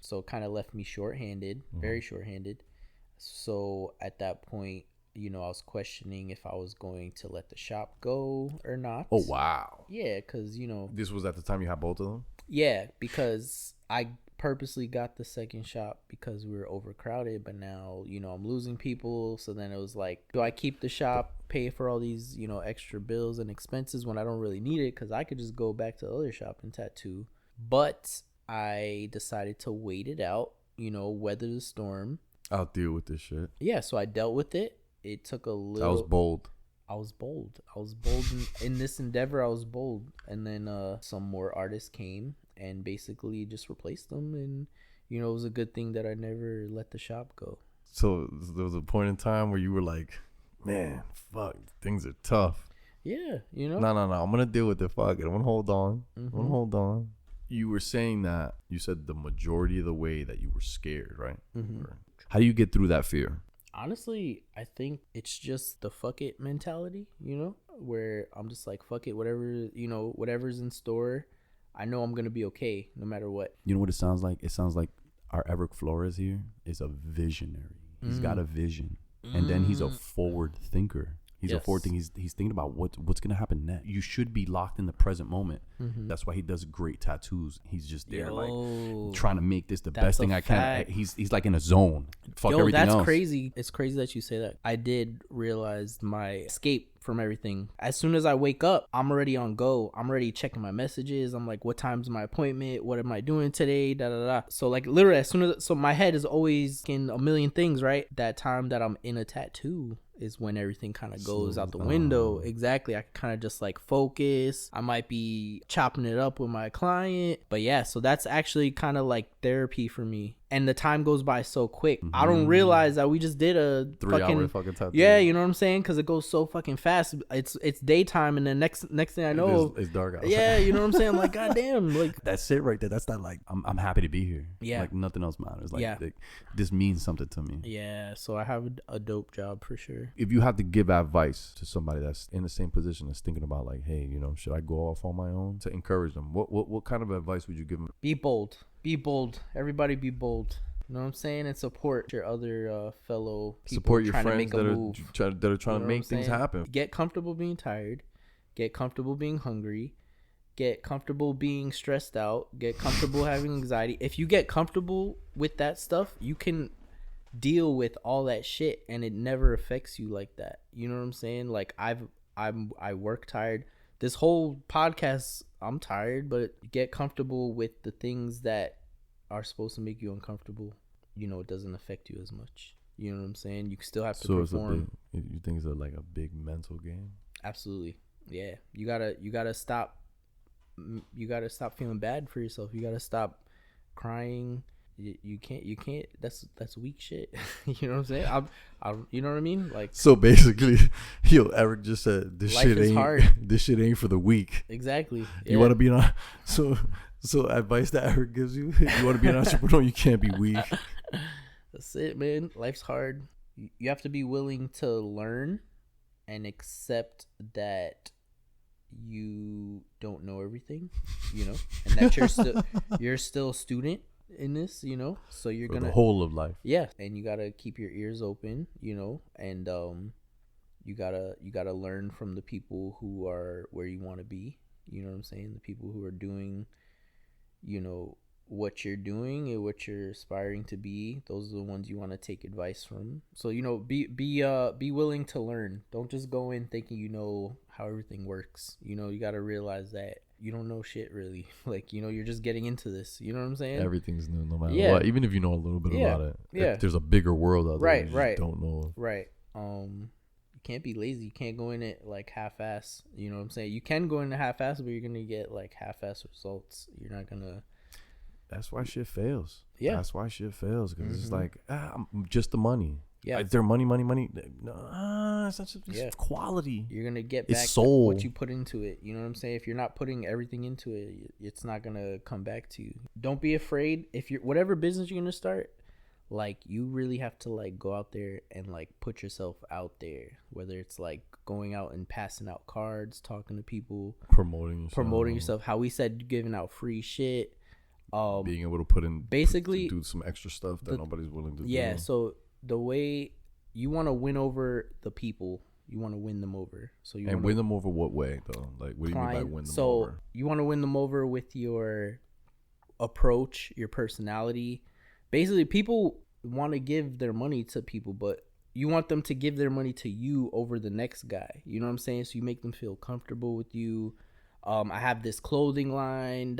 Speaker 2: So it kind of left me shorthanded, very shorthanded. So at that point, you know, I was questioning if I was going to let the shop go or not.
Speaker 1: Oh, wow.
Speaker 2: Yeah, because, you know.
Speaker 1: This was at the time you had both of them?
Speaker 2: Yeah, because I purposely got the second shop because we were overcrowded. But now, you know, I'm losing people. So then it was like, do I keep the shop, pay for all these, you know, extra bills and expenses when I don't really need it? Because I could just go back to the other shop and tattoo. But I decided to wait it out, you know, weather the storm.
Speaker 1: I'll deal with this shit.
Speaker 2: Yeah, so I dealt with it. It took a little.
Speaker 1: I was bold.
Speaker 2: In this endeavor. I was bold. And then some more artists came and basically just replaced them. And, you know, it was a good thing that I never let the shop go.
Speaker 1: So there was a point in time where you were like, man, fuck, things are tough.
Speaker 2: Yeah, you know.
Speaker 1: No. I'm going to deal with it. Fuck it. I'm going to hold on. You were saying that you said the majority of the way that you were scared, right? How do you get through that fear?
Speaker 2: Honestly, I think it's just the fuck it mentality, you know, where I'm just like, fuck it, whatever, you know, whatever's in store, I know I'm going to be okay no matter what.
Speaker 1: You know what it sounds like? It sounds like our Eric Flores here is a visionary. He's got a vision. And then he's a forward thinker. He's a forward thing. He's thinking about what's gonna happen next. You should be locked in the present moment. That's why he does great tattoos. He's just there, like trying to make this the best thing I can. He's like in a zone. Fuck everything else.
Speaker 2: That's crazy. It's crazy that you say that. I did realize my escape from everything. As soon as I wake up, I'm already on go. I'm already checking my messages. I'm like, what time's my appointment? What am I doing today? Da da da. So like literally, so my head is always in a million things. Right, that time that I'm in a tattoo is when everything kind of goes out the window. Exactly. I can kind of just like focus. I might be chopping it up with my client. But yeah, so that's actually kind of like therapy for me. And the time goes by so quick. I don't realize that we just did a
Speaker 1: 3 hour fucking tattoo.
Speaker 2: Yeah, you know what I'm saying? Because it goes so fucking fast. It's daytime, and then next thing I know,
Speaker 1: it's dark outside.
Speaker 2: Yeah, you know what I'm saying? I'm like, goddamn, like
Speaker 1: that's it right there. That's not like I'm happy to be here.
Speaker 2: Yeah,
Speaker 1: like nothing else matters. Like,
Speaker 2: yeah.
Speaker 1: This means something to me.
Speaker 2: Yeah, so I have a dope job for sure.
Speaker 1: If you have to give advice to somebody that's in the same position, that's thinking about like, hey, you know, should I go off on my own, to encourage them, what kind of advice would you give them?
Speaker 2: Be bold. Be bold. Everybody be bold. You know what I'm saying? And support your other fellow people.
Speaker 1: Support your
Speaker 2: trying
Speaker 1: friends
Speaker 2: to make a
Speaker 1: that
Speaker 2: move.
Speaker 1: are trying to make things happen.
Speaker 2: Get comfortable being tired. Get comfortable being hungry. Get comfortable being stressed out. Get comfortable having anxiety. If you get comfortable with that stuff, you can deal with all that shit, and it never affects you like that. You know what I'm saying? Like I work tired. This whole podcast, I'm tired, but get comfortable with the things that are supposed to make you uncomfortable. You know, it doesn't affect you as much. You know what I'm saying? You still have to perform.
Speaker 1: You think it's like a big mental game? Absolutely.
Speaker 2: Yeah. You gotta stop feeling bad for yourself. You gotta stop crying. You can't. That's weak shit. You know what I'm saying? You know what I mean? Like, so basically,
Speaker 1: Eric just said this
Speaker 2: life
Speaker 1: shit
Speaker 2: is
Speaker 1: ain't
Speaker 2: hard.
Speaker 1: This shit ain't for the weak.
Speaker 2: Exactly.
Speaker 1: You want to be so advice that Eric gives you. You want to be an entrepreneur, you can't be weak.
Speaker 2: That's it, man. Life's hard. You have to be willing to learn and accept that you don't know everything, you know, and that you're still a student in this, you know, so you're gonna
Speaker 1: the whole of life.
Speaker 2: Yeah, and you gotta keep your ears open, you know, and you gotta learn from the people who are where you want to be. You know what I'm saying? The people who are doing, you know, what you're doing and what you're aspiring to be. Those are the ones you want to take advice from. So, you know, be willing to learn. Don't just go in thinking you know how everything works. You know, you got to realize that you don't know shit really. Like, you know, you're just getting into this. You know what I'm saying?
Speaker 1: Everything's new no matter what. Even if you know a little bit about it.
Speaker 2: Yeah.
Speaker 1: If there's a bigger world out there.
Speaker 2: Right,
Speaker 1: you
Speaker 2: right.
Speaker 1: Don't know.
Speaker 2: Right. You can't be lazy. You can't go in it like half-ass. You know what I'm saying? You can go in it half-ass, but you're going to get like half-ass results. You're not going to.
Speaker 1: That's why shit fails.
Speaker 2: Yeah.
Speaker 1: That's why shit fails. Because it's like, just the money.
Speaker 2: Yeah.
Speaker 1: Is there money? No, it's not just it's quality.
Speaker 2: You're going to get back what you put into it. You know what I'm saying? If you're not putting everything into it, it's not going to come back to you. Don't be afraid. If you're, whatever business you're going to start, like, you really have to like go out there and like put yourself out there, whether it's like going out and passing out cards, talking to people, promoting yourself. How we said, giving out free shit.
Speaker 1: Being able to put in
Speaker 2: basically
Speaker 1: do some extra stuff that nobody's willing to do.
Speaker 2: Yeah, so the way you want to win over the people, you want to win them over. So you
Speaker 1: win them over what way though? Like, what do you mean by win them over?
Speaker 2: So you want to win them over with your approach, your personality. Basically, people want to give their money to people, but you want them to give their money to you over the next guy. You know what I'm saying? So you make them feel comfortable with you. I have this clothing line,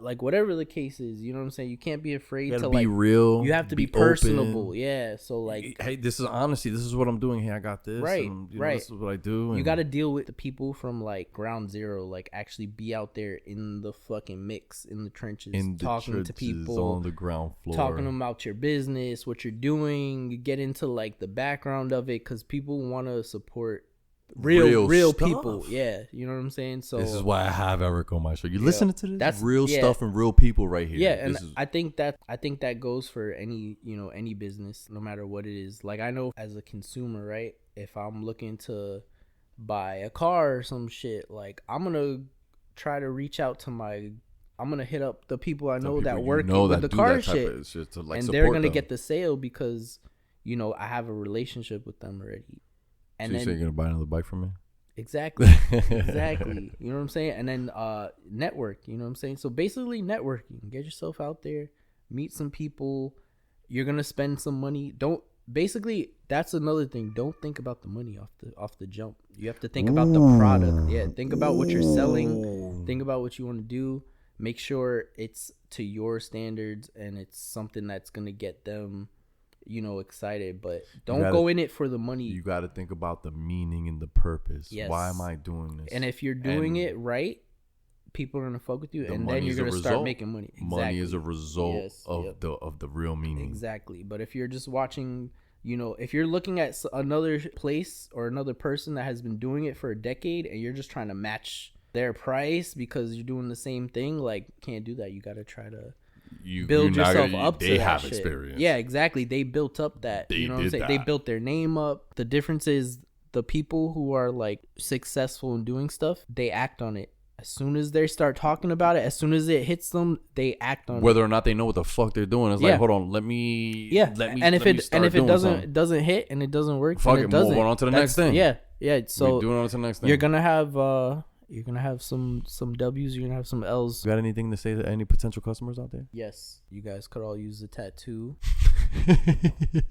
Speaker 2: like whatever the case is, you know what I'm saying? You can't be afraid to be
Speaker 1: real.
Speaker 2: You have to be personable. Open. Yeah. So like,
Speaker 1: hey, this is honesty. This is what I'm doing. Hey, I got this.
Speaker 2: Right.
Speaker 1: And,
Speaker 2: right.
Speaker 1: This is what I do.
Speaker 2: You got to deal with the people from like ground zero, like actually be out there in the fucking mix, in the trenches, talking to people
Speaker 1: on the ground floor,
Speaker 2: talking about your business, what you're doing. You get into like the background of it, because people want to support real people. Yeah, you know what I'm saying? So
Speaker 1: this is why I have Eric on my show. You listening to this? That's real stuff and real people right here.
Speaker 2: Yeah, and I think that goes for any, you know, any business, no matter what it is. Like, I know as a consumer, right? If I'm looking to buy a car or some shit, like, I'm gonna try to reach out to I'm gonna hit up the people I know that work with the car shit,
Speaker 1: to, like,
Speaker 2: and they're gonna get the sale because, you know, I have a relationship with them already. And
Speaker 1: so you're gonna buy another bike from me?
Speaker 2: Exactly. Exactly. You know what I'm saying? And then network, you know what I'm saying? So basically networking. Get yourself out there, meet some people. You're gonna spend some money. That's another thing. Don't think about the money off the jump. You have to think about the product. Yeah, think about what you're selling. Think about what you want to do. Make sure it's to your standards and it's something that's gonna get them excited, but don't go in it for the money.
Speaker 1: You got to think about the meaning and the purpose.
Speaker 2: Yes.
Speaker 1: Why am I doing this?
Speaker 2: And if you're doing it right, people are gonna fuck with you, and then you're gonna start making money. Exactly.
Speaker 1: Money is a result of the real meaning.
Speaker 2: Exactly. But if you're just watching, if you're looking at another place or another person that has been doing it for a decade, and you're just trying to match their price because you're doing the same thing, like, can't do that. You gotta try to build yourself up to that. They have experience. Yeah, exactly. They built up that. You know what I'm saying? They built their name up. The difference is the people who are like successful in doing stuff, they act on it. As soon as they start talking about it, as soon as it hits them, they act on it.
Speaker 1: Whether or not they know what the fuck they're doing, it's like, hold on, let me.
Speaker 2: And if it doesn't hit and it doesn't work,
Speaker 1: fuck it, move on to the next thing.
Speaker 2: Yeah. So
Speaker 1: doing on to the next thing.
Speaker 2: You're gonna have some W's. You're gonna have some L's.
Speaker 1: You got anything to say to any potential customers out there?
Speaker 2: Yes, you guys could all use a tattoo.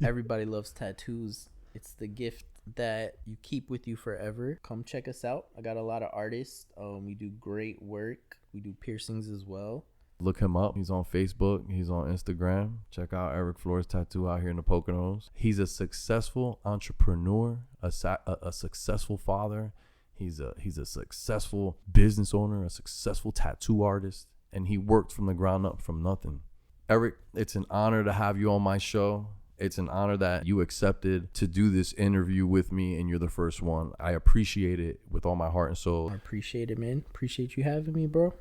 Speaker 2: Everybody loves tattoos. It's the gift that you keep with you forever. Come check us out. I got a lot of artists. We do great work. We do piercings as well.
Speaker 1: Look him up. He's on Facebook. He's on Instagram. Check out Eric Flores Tattoo out here in the Poconos. He's a successful entrepreneur, a successful father. He's a successful business owner, a successful tattoo artist, and he worked from the ground up from nothing. Eric, it's an honor to have you on my show. It's an honor that you accepted to do this interview with me, and you're the first one. I appreciate it with all my heart and soul.
Speaker 2: I appreciate it, man. Appreciate you having me, bro.